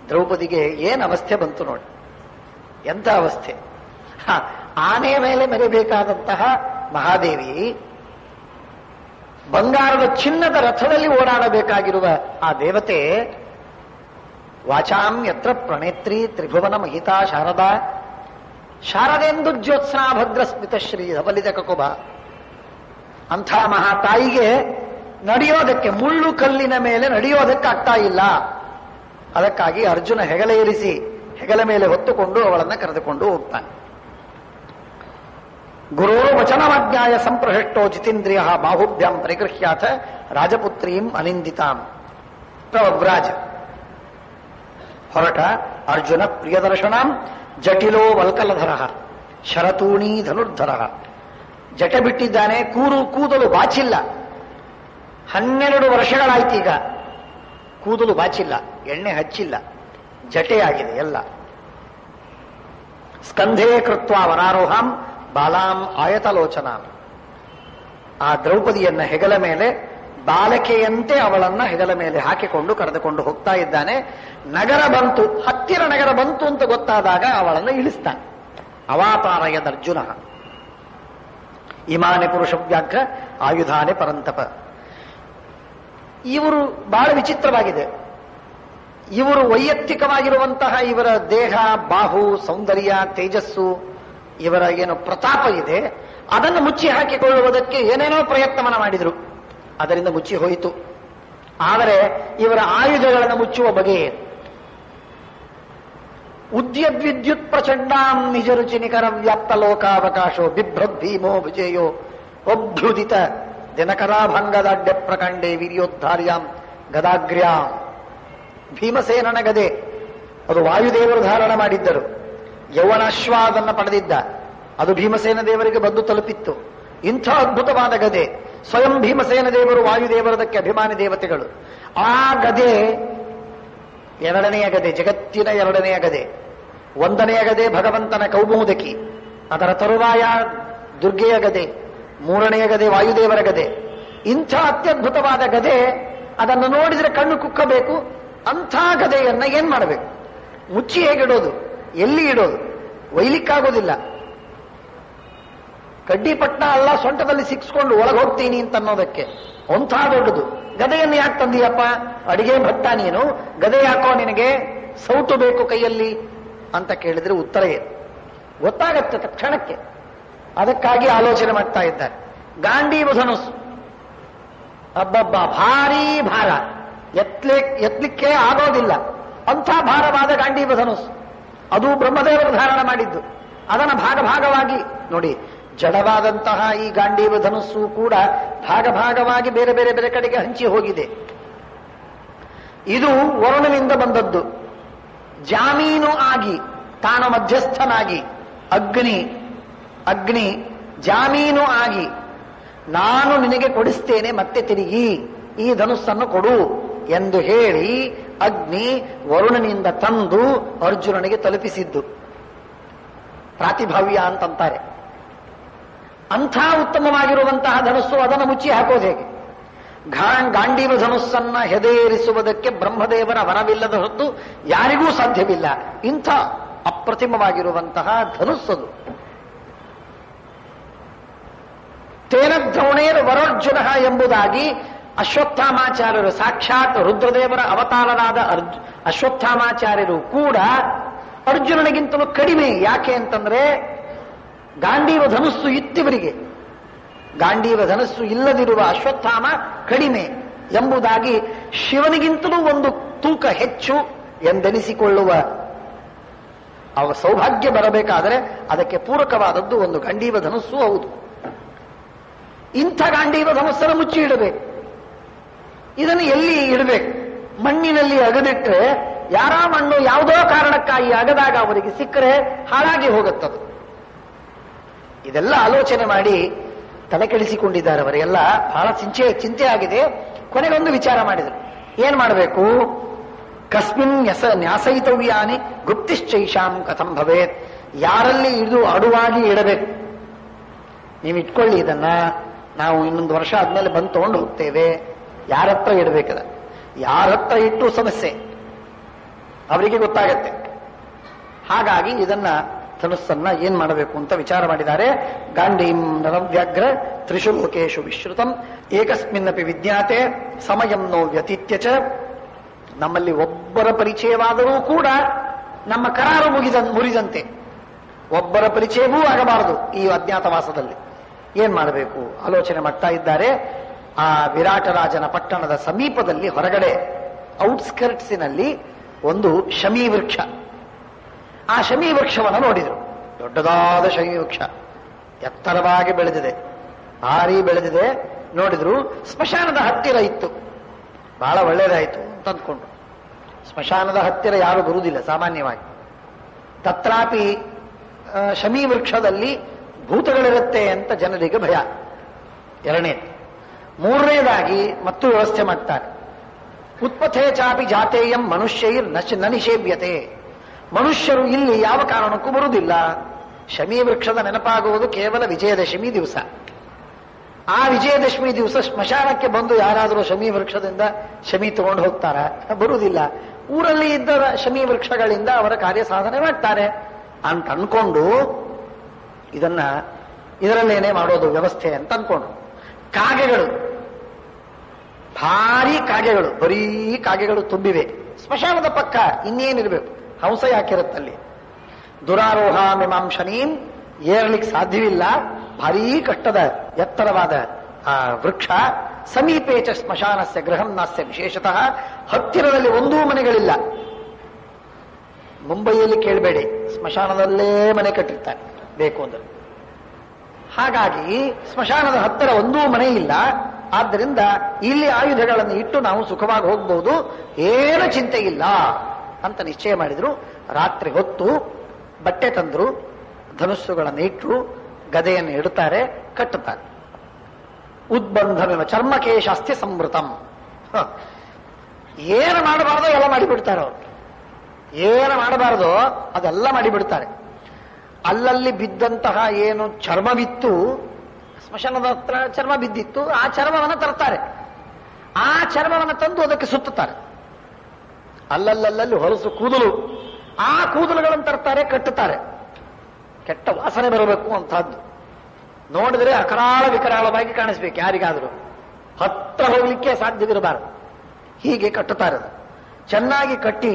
ದ್ರೌಪದಿಗೆ ಏನ್ ಅವಸ್ಥೆ ಬಂತು ನೋಡಿ, ಎಂಥ ಅವಸ್ಥೆ. ಆನೆ ಮೇಲೆ ಮೆರೆಬೇಕಾದಂತಹ ಮಹಾದೇವಿ ಬಂಗಾರದ ಚಿನ್ನದ ರಥದಲ್ಲಿ ಓಡಾಡಬೇಕಾಗಿರುವ ಆ ದೇವತೆ, ವಾಚಾಂ ಯತ್ರ ಪ್ರಣೇತ್ರಿ ತ್ರಿಭುವನ ಮಹಿತಾ ಶಾರದಾ ಶಾರದೆಂದು ಜ್ಯೋತ್ಸ್ನಾ ಭದ್ರ ಸ್ಮಿತ ಶ್ರೀ ಧಬಲಿತ ಕಕುಬ. ಅಂಥ ಮಹಾತಾಯಿಗೆ ನಡೆಯೋದಕ್ಕೆ, ಮುಳ್ಳು ಕಲ್ಲಿನ ಮೇಲೆ ನಡೆಯೋದಕ್ಕೆ ಆಗ್ತಾ ಇಲ್ಲ. ಅದಕ್ಕಾಗಿ ಅರ್ಜುನ ಹೆಗಲ ಏರಿಸಿ ಹೆಗಲ ಮೇಲೆ ಹೊತ್ತುಕೊಂಡು ಅವಳನ್ನ ಕರೆದುಕೊಂಡು ಹೋಗ್ತಾನೆ. ಗುರೋ ವಚನವಾಜ್ಞಾಯ ಸಂಪ್ರಹೃಷ್ಟೋ ಜಿತೇಂದ್ರಿಯ ಬಾಹುಭ್ಯಾಂ ಪರಿಗೃಹ್ಯಾಥ ರಾಜಪುತ್ರೀಂ ಅನಿಂದಿತಾಂ. ಪ್ರವ್ರಾಜ ಹೊರಟ ಅರ್ಜುನ ಪ್ರಿಯದರ್ಶನಾಂ ಜಟಿಲೋ ವಲ್ಕಲಧರ ಶರತೂಣೀ ಧನುರ್ಧರ. ಜಟೆ ಬಿಟ್ಟಿದ್ದಾನೆ, ಕೂದಲು ಬಾಚಿಲ್ಲ, 12 ವರ್ಷಗಳಾಯ್ತೀಗ, ಕೂದಲು ಬಾಚಿಲ್ಲ, ಎಣ್ಣೆ ಹಚ್ಚಿಲ್ಲ, ಜಟೆಯಾಗಿದೆ ಎಲ್ಲ. ಸ್ಕಂಧೇ ಕೃತ್ವ ವರಾರೋಹಾಂ ಬಾಲಾಂ ಆಯತಲೋಚನಾಂ. ಆ ದ್ರೌಪದಿಯನ್ನ ಹೆಗಲ ಮೇಲೆ ಬಾಲಕೆಯಂತೆ ಅವಳನ್ನ ಹೆಗಲ ಮೇಲೆ ಹಾಕಿಕೊಂಡು ಕರೆದುಕೊಂಡು ಹೋಗ್ತಾ ಇದ್ದಾನೆ. ನಗರ ಬಂತು, ಹತ್ತಿರ ನಗರ ಬಂತು ಅಂತ ಗೊತ್ತಾದಾಗ ಅವಳನ್ನು ಇಳಿಸ್ತಾನೆ. ಅವಾತಾರಯದ ಅರ್ಜುನ ಇಮಾನೆ ಪುರುಷ ವ್ಯಾಘ್ರ ಆಯುಧಾನೆ ಪರಂತಪ. ಇವರು ಬಹಳ ವಿಚಿತ್ರವಾಗಿದೆ. ಇವರು ವೈಯಕ್ತಿಕವಾಗಿರುವಂತಹ ಇವರ ದೇಹ, ಬಾಹು, ಸೌಂದರ್ಯ, ತೇಜಸ್ಸು, ಇವರ ಏನು ಪ್ರತಾಪ ಇದೆ, ಅದನ್ನು ಮುಚ್ಚಿ ಹಾಕಿಕೊಳ್ಳುವುದಕ್ಕೆ ಏನೇನೋ ಪ್ರಯತ್ನವನ್ನ ಮಾಡಿದರು. ಅದರಿಂದ ಮುಚ್ಚಿ ಹೋಯಿತು. ಆದರೆ ಇವರ ಆಯುಧಗಳನ್ನು ಮುಚ್ಚುವ ಬಗೆ ಉದ್ಯದ್ವಿದ್ಯುತ್ ಪ್ರಚಂಡಾಂ ನಿಜ ರುಚಿ ನಿಕರ ವ್ಯಾಪ್ತ ಲೋಕಾವಕಾಶೋ ಬಿಭ್ರದ್ ಭೀಮೋ ವಿಜಯೋ ಒಭ್ಯುದಿತ ದಿನಕರಾಭಂಗದಾಡ್ಯ ಪ್ರಕಂಡೇ ವೀರ್ಯೋದ್ಧಾರ್ಯಾಂ ಗದಾಗ್ರ್ಯಾಂ. ಭೀಮಸೇನನ ಗದೆ, ಅದು ವಾಯುದೇವರು ಧಾರಣ ಮಾಡಿದ್ದರು. ಯೌವನಾಶ್ವಾದನ್ನು ಪಡೆದಿದ್ದ, ಅದು ಭೀಮಸೇನ ದೇವರಿಗೆ ಬಂದು ತಲುಪಿತ್ತು. ಇಂಥ ಅದ್ಭುತವಾದ ಗದೆ. ಸ್ವಯಂ ಭೀಮಸೇನ ದೇವರು ವಾಯುದೇವರದಕ್ಕೆ ಅಭಿಮಾನಿ ದೇವತೆಗಳು. ಆ ಗದೆ ಎರಡನೆಯ ಗದೆ, ಜಗತ್ತಿನ ಎರಡನೆಯ ಗದೆ. ಒಂದನೆಯ ಗದೆ ಭಗವಂತನ ಕೌಮೋದಕಿ, ಅದರ ತರುವಾಯ ದುರ್ಗೆಯ ಗದೆ, ಮೂರನೆಯ ಗದೆ ವಾಯುದೇವರ ಗದೆ. ಇಂಥ ಅತ್ಯದ್ಭುತವಾದ ಗದೆ, ಅದನ್ನು ನೋಡಿದರೆ ಕಣ್ಣು ಕುಕ್ಕಬೇಕು. ಅಂಥ ಗದೆಯನ್ನ ಏನ್ ಮಾಡಬೇಕು? ಮುಚ್ಚಿ ಹೇಗಿಡೋದು, ಎಲ್ಲಿ ಇಡೋದು, ಒಯ್ಲಿಕ್ಕಾಗೋದಿಲ್ಲ. ಕಡ್ಡಿಪಟ್ನ ಅಲ್ಲ, ಸೊಂಟದಲ್ಲಿ ಸಿಕ್ಸ್ಕೊಂಡು ಒಳಗೆ ಹೋಗ್ತೀನಿ ಅಂತ ಅನ್ನೋದಕ್ಕೆ ಒಂಥ ದೊಡ್ಡದು. ಗದೆಯನ್ನು ಯಾಕೆ ತಂದೀಯಪ್ಪ? ಅಡಿಗೆ ಭಟ್ಟ ನೀನು, ಗದೆ ಯಾಕೋ ನಿನಗೆ? ಸೌಟು ಬೇಕು ಕೈಯಲ್ಲಿ ಅಂತ ಕೇಳಿದ್ರೆ ಉತ್ತರ ಏನು ಗೊತ್ತಾಗತ್ತೆ ತಕ್ಷಣಕ್ಕೆ. ಅದಕ್ಕಾಗಿ ಆಲೋಚನೆ ಮಾಡ್ತಾ ಇದ್ದಾರೆ. ಗಾಂಡೀವ ಧನುಸ್ಸು, ಅಬ್ಬಬ್ಬ ಭಾರೀ ಭಾರ, ಎತ್ತಲಿಕ್ಕೆ ಆಗೋದಿಲ್ಲ. ಅಂಥ ಭಾರವಾದ ಗಾಂಡೀವ ಧನುಸ್ಸು, ಅದು ಬ್ರಹ್ಮದೇವರು ಧಾರಣ ಮಾಡಿದ್ದು. ಅದನ್ನು ಭಾಗವಾಗಿ ನೋಡಿ, ಜಡವಾದಂತಹ ಈ ಗಾಂಡೀವ ಧನುಸ್ಸು ಕೂಡ ಭಾಗವಾಗಿ ಬೇರೆ ಬೇರೆ ಬೇರೆ ಕಡೆಗೆ ಹಂಚಿ ಹೋಗಿದೆ. ಇದು ವರುಣನಿಂದ ಬಂದದ್ದು. ಜಾಮೀನು ಆಗಿ ತಾನು ಮಧ್ಯಸ್ಥನಾಗಿ ಅಗ್ನಿ ಜಾಮೀನು ಆಗಿ ನಾನು ನಿನಗೆ ಕೊಡಿಸ್ತೇನೆ, ಮತ್ತೆ ತಿರುಗಿ ಈ ಧನುಸ್ಸನ್ನು ಕೊಡು ಎಂದು ಹೇಳಿ ಅಗ್ನಿ ವರುಣನಿಂದ ತಂದು ಅರ್ಜುನನಿಗೆ ತಲುಪಿಸಿದ್ದು ಪ್ರಾತಿಭಾವ್ಯ ಅಂತಂತಾರೆ. ಅಂಥ ಉತ್ತಮವಾಗಿರುವಂತಹ ಧನುಸ್ಸು, ಅದನ್ನು ಮುಚ್ಚಿ ಹಾಕೋದು ಹೇಗೆ? ಗಾಂಡೀವ ಧನುಸ್ಸನ್ನ ಹೆದೆಯೇರಿಸುವುದಕ್ಕೆ ಬ್ರಹ್ಮದೇವರ ವರವಿಲ್ಲದ ಹೊತ್ತು ಯಾರಿಗೂ ಸಾಧ್ಯವಿಲ್ಲ. ಇಂಥ ಅಪ್ರತಿಮವಾಗಿರುವಂತಹ ಧನುಸ್ಸದು. ತೇನ ದ್ರೋಣೇರ್ ವರೋರ್ಜುನ ಎಂಬುದಾಗಿ ಅಶ್ವತ್ಥಾಮಾಚಾರ್ಯರು, ಸಾಕ್ಷಾತ್ ರುದ್ರದೇವರ ಅವತಾರರಾದ ಅಶ್ವತ್ಥಾಮಾಚಾರ್ಯರು ಕೂಡ ಅರ್ಜುನನಿಗಿಂತಲೂ ಕಡಿಮೆ. ಯಾಕೆ ಅಂತಂದ್ರೆ ಗಾಂಡೀವ ಧನುಸ್ಸು ಇತ್ತಿವರಿಗೆ, ಗಾಂಡೀವ ಧನುಸ್ಸು ಇಲ್ಲದಿರುವ ಅಶ್ವತ್ಥಾಮ ಕಡಿಮೆ ಎಂಬುದಾಗಿ ಶಿವನಿಗಿಂತಲೂ ಒಂದು ತೂಕ ಹೆಚ್ಚು ಎಂದೆನಿಸಿಕೊಳ್ಳುವ ಅವ ಸೌಭಾಗ್ಯ ಬರಬೇಕಾದರೆ ಅದಕ್ಕೆ ಪೂರಕವಾದದ್ದು ಒಂದು ಗಾಂಡೀವ ಧನುಸ್ಸು ಹೌದು. ಇಂಥ ಗಾಂಡೀವ ಧನುಸ್ಸನ್ನು ಮುಚ್ಚಿ ಇಡಬೇಕು. ಇದನ್ನು ಎಲ್ಲಿ ಇಡಬೇಕು? ಮಣ್ಣಿನಲ್ಲಿ ಅಗದಿಟ್ಟರೆ ಯಾರ ಮಣ್ಣು ಯಾವುದೋ ಕಾರಣಕ್ಕಾಗಿ ಅಗದಾಗ ಅವರಿಗೆ ಸಿಕ್ಕರೆ ಹಾಳಾಗಿ ಹೋಗುತ್ತದೆ. ಇದೆಲ್ಲ ಆಲೋಚನೆ ಮಾಡಿ ತಲೆ ಕೆಡಿಸಿಕೊಂಡಿದ್ದಾರೆ ಅವರಿಗೆಲ್ಲ. ಬಹಳ ಚಿಂತೆ ಆಗಿದೆ. ಕೊನೆಗೊಂದು ವಿಚಾರ ಮಾಡಿದರು. ಏನ್ ಮಾಡಬೇಕು? ಕಸ್ಮಿನ್ ನ್ಯಾಸಯಿತವ್ಯಾನಿ ಗುಪ್ತಿಶ್ಚೈಷಾಂ ಕಥಂ ಭವೇತ್. ಯಾರಲ್ಲಿ ಇದು ಅಡುವಾಗಿ ಇಡಬೇಕು? ನೀವು ಇಟ್ಕೊಳ್ಳಿ, ಇದನ್ನ ನಾವು ಇನ್ನೊಂದು ವರ್ಷ ಆದ್ಮೇಲೆ ಬಂದು ತಗೊಂಡು ಹೋಗ್ತೇವೆ. ಯಾರ ಹತ್ರ ಇಡಬೇಕದ? ಯಾರ ಹತ್ರ ಇಟ್ಟು ಸಮಸ್ಯೆ ಅವರಿಗೆ ಗೊತ್ತಾಗತ್ತೆ. ಹಾಗಾಗಿ ಇದನ್ನ ಧನುಸ್ಸನ್ನ ಏನ್ ಮಾಡಬೇಕು ಅಂತ ವಿಚಾರ ಮಾಡಿದ್ದಾರೆ. ಗಾಂಡೀಂ ನರವ್ಯಾಘ್ರ ತ್ರಿಷು ಲೋಕೇಶು ವಿಶ್ರುತಂ ಏಕಸ್ಮಿನ್ನಪಿ ವಿಜ್ಞಾತೆ ಸಮಯಂ ನೋ ವ್ಯತೀತ್ಯ ಚ. ನಮ್ಮಲ್ಲಿ ಒಬ್ಬರ ಪರಿಚಯವಾದರೂ ಕೂಡ ನಮ್ಮ ಕರಾರು ಮುರಿದಂತೆ. ಒಬ್ಬರ ಪರಿಚಯವೂ ಆಗಬಾರದು ಈ ಅಜ್ಞಾತವಾಸದಲ್ಲಿ. ಏನ್ ಮಾಡಬೇಕು ಆಲೋಚನೆ ಮಾಡ್ತಾ ಇದ್ದಾರೆ. ಆ ವಿರಾಟರಾಜನ ಪಟ್ಟಣದ ಸಮೀಪದಲ್ಲಿ ಹೊರಗಡೆ ಔಟ್ಸ್ಕರ್ಟ್ಸಿನಲ್ಲಿ ಒಂದು ಶಮೀ ವೃಕ್ಷ. ಆ ಶಮೀ ವೃಕ್ಷವನ್ನು ನೋಡಿದರು. ದೊಡ್ಡದಾದ ಶಮೀ ವೃಕ್ಷ, ಎತ್ತರವಾಗಿ ಬೆಳೆದಿದೆ, ಭಾರಿ ಬೆಳೆದಿದೆ. ನೋಡಿದ್ರು ಸ್ಮಶಾನದ ಹತ್ತಿರ ಇತ್ತು. ಬಹಳ ಒಳ್ಳೆಯದಾಯಿತು ಅಂತ ಅಂದ್ಕೊಂಡ್ರು. ಸ್ಮಶಾನದ ಹತ್ತಿರ ಯಾರು ಬರುವುದಿಲ್ಲ ಸಾಮಾನ್ಯವಾಗಿ. ತತ್ರಾಪಿ ಶಮೀ ವೃಕ್ಷದಲ್ಲಿ ಭೂತಗಳಿರುತ್ತೆ ಅಂತ ಜನರಿಗೆ ಭಯ. ಎರಡನೇದು. ಮೂರನೇದಾಗಿ ಮತ್ತು ವ್ಯವಸ್ಥೆ ಮಾಡ್ತಾರೆ. ಉತ್ಪಥೇ ಚಾಪಿ ಜಾತೇಯಂ ಮನುಷ್ಯೈರ್ ನ ನಿಷೇವ್ಯತೆ. ಮನುಷ್ಯರು ಇಲ್ಲಿ ಯಾವ ಕಾರಣಕ್ಕೂ ಬರುವುದಿಲ್ಲ. ಶಮೀ ವೃಕ್ಷದ ನೆನಪಾಗುವುದು ಕೇವಲ ವಿಜಯದಶಮಿ ದಿವಸ. ಆ ವಿಜಯದಶಮಿ ದಿವಸ ಸ್ಮಶಾನಕ್ಕೆ ಬಂದು ಯಾರಾದರೂ ಶಮೀ ವೃಕ್ಷದಿಂದ ಶಮಿ ತಗೊಂಡು ಹೋಗ್ತಾರ? ಬರುವುದಿಲ್ಲ. ಊರಲ್ಲಿ ಇದ್ದ ಶಮೀ ವೃಕ್ಷಗಳಿಂದ ಅವರ ಕಾರ್ಯ ಸಾಧನೆ ಮಾಡ್ತಾರೆ ಅಂತ ಅನ್ಕೊಂಡು ಇದರಲ್ಲೇನೆ ಮಾಡೋದು ವ್ಯವಸ್ಥೆ ಅಂತ ಅನ್ಕೊಂಡು. ಕಾಗೆಗಳು, ಭಾರಿ ಕಾಗೆಗಳು, ಬರೀ ಕಾಗೆಗಳು ತುಂಬಿವೆ ಸ್ಮಶಾನದ ಪಕ್ಕ. ಇನ್ನೇನಿರ್ಬೇಕು? ಹಂಸ ಯಾಕಿರುತ್ತಲ್ಲಿ? ದುರಾರೋಹ ಮೀಮಾಂಶನೀಂ, ಏರ್ಲಿಕ್ಕೆ ಸಾಧ್ಯವಿಲ್ಲ. ಭಾರೀ ಕಟ್ಟದ ಎತ್ತರವಾದ ಆ ವೃಕ್ಷ. ಸಮೀಪೇಚ ಸ್ಮಶಾನಸ್ಯ ಗೃಹಂ ನಾಸ್ಯ ವಿಶೇಷತಃ. ಹತ್ತಿರದಲ್ಲಿ ಒಂದೂ ಮನೆಗಳಿಲ್ಲ. ಮುಂಬೈಯಲ್ಲಿ ಕೇಳಬೇಡಿ, ಸ್ಮಶಾನದಲ್ಲೇ ಮನೆ ಕಟ್ಟಿರ್ತಾರೆ ಬೇಕು ಅಂದ್ರೆ. ಹಾಗಾಗಿ ಸ್ಮಶಾನದ ಹತ್ತಿರ ಒಂದೂ ಮನೆ ಇಲ್ಲ. ಆದ್ದರಿಂದ ಇಲ್ಲಿ ಆಯುಧಗಳನ್ನು ಇಟ್ಟು ನಾವು ಸುಖವಾಗಿ ಹೋಗ್ಬಹುದು, ಏನು ಚಿಂತೆ ಇಲ್ಲ ಅಂತ ನಿಶ್ಚಯ ಮಾಡಿದ್ರು. ರಾತ್ರಿ ಹೊತ್ತು ಬಟ್ಟೆ ತಂದ್ರು, ಧನುಸ್ಸುಗಳನ್ನು ಇಟ್ಟರು, ಗದೆಯನ್ನು ಇಡುತ್ತಾರೆ, ಕಟ್ಟುತ್ತಾರೆ. ಉದ್ಬಂಧಮೆವ ಚರ್ಮಕೇಶಾಸ್ತಿ ಸಂವೃತಂ. ಏನು ಮಾಡಬಾರ್ದೋ ಎಲ್ಲ ಮಾಡಿಬಿಡ್ತಾರೆ ಅವರು. ಏನು ಮಾಡಬಾರ್ದೋ ಅದೆಲ್ಲ ಮಾಡಿಬಿಡ್ತಾರೆ. ಅಲ್ಲಲ್ಲಿ ಬಿದ್ದಂತಹ ಏನು ಚರ್ಮವಿತ್ತು, ಸ್ಮಶಾನದ ಹತ್ರ ಚರ್ಮ ಬಿದ್ದಿತ್ತು, ಆ ಚರ್ಮವನ್ನು ತರ್ತಾರೆ. ಆ ಚರ್ಮವನ್ನು ತಂದು ಅದಕ್ಕೆ ಸುತ್ತುತ್ತಾರೆ. ಅಲ್ಲಲ್ಲಲ್ಲಿ ಹೊಲಸು ಕೂದಲು, ಆ ಕೂದಲುಗಳನ್ನು ತರ್ತಾರೆ, ಕಟ್ಟುತ್ತಾರೆ. ಕೆಟ್ಟ ವಾಸನೆ ಬರಬೇಕು ಅಂತಹದ್ದು. ನೋಡಿದ್ರೆ ಅಕರಾಳ ವಿಕರಾಳವಾಗಿ ಕಾಣಿಸ್ಬೇಕು ಯಾರಿಗಾದರೂ. ಹತ್ರ ಹೋಗ್ಲಿಕ್ಕೆ ಸಾಧ್ಯವಿರಬಾರದು. ಹೀಗೆ ಕಟ್ಟುತ್ತಾರೆ. ಚೆನ್ನಾಗಿ ಕಟ್ಟಿ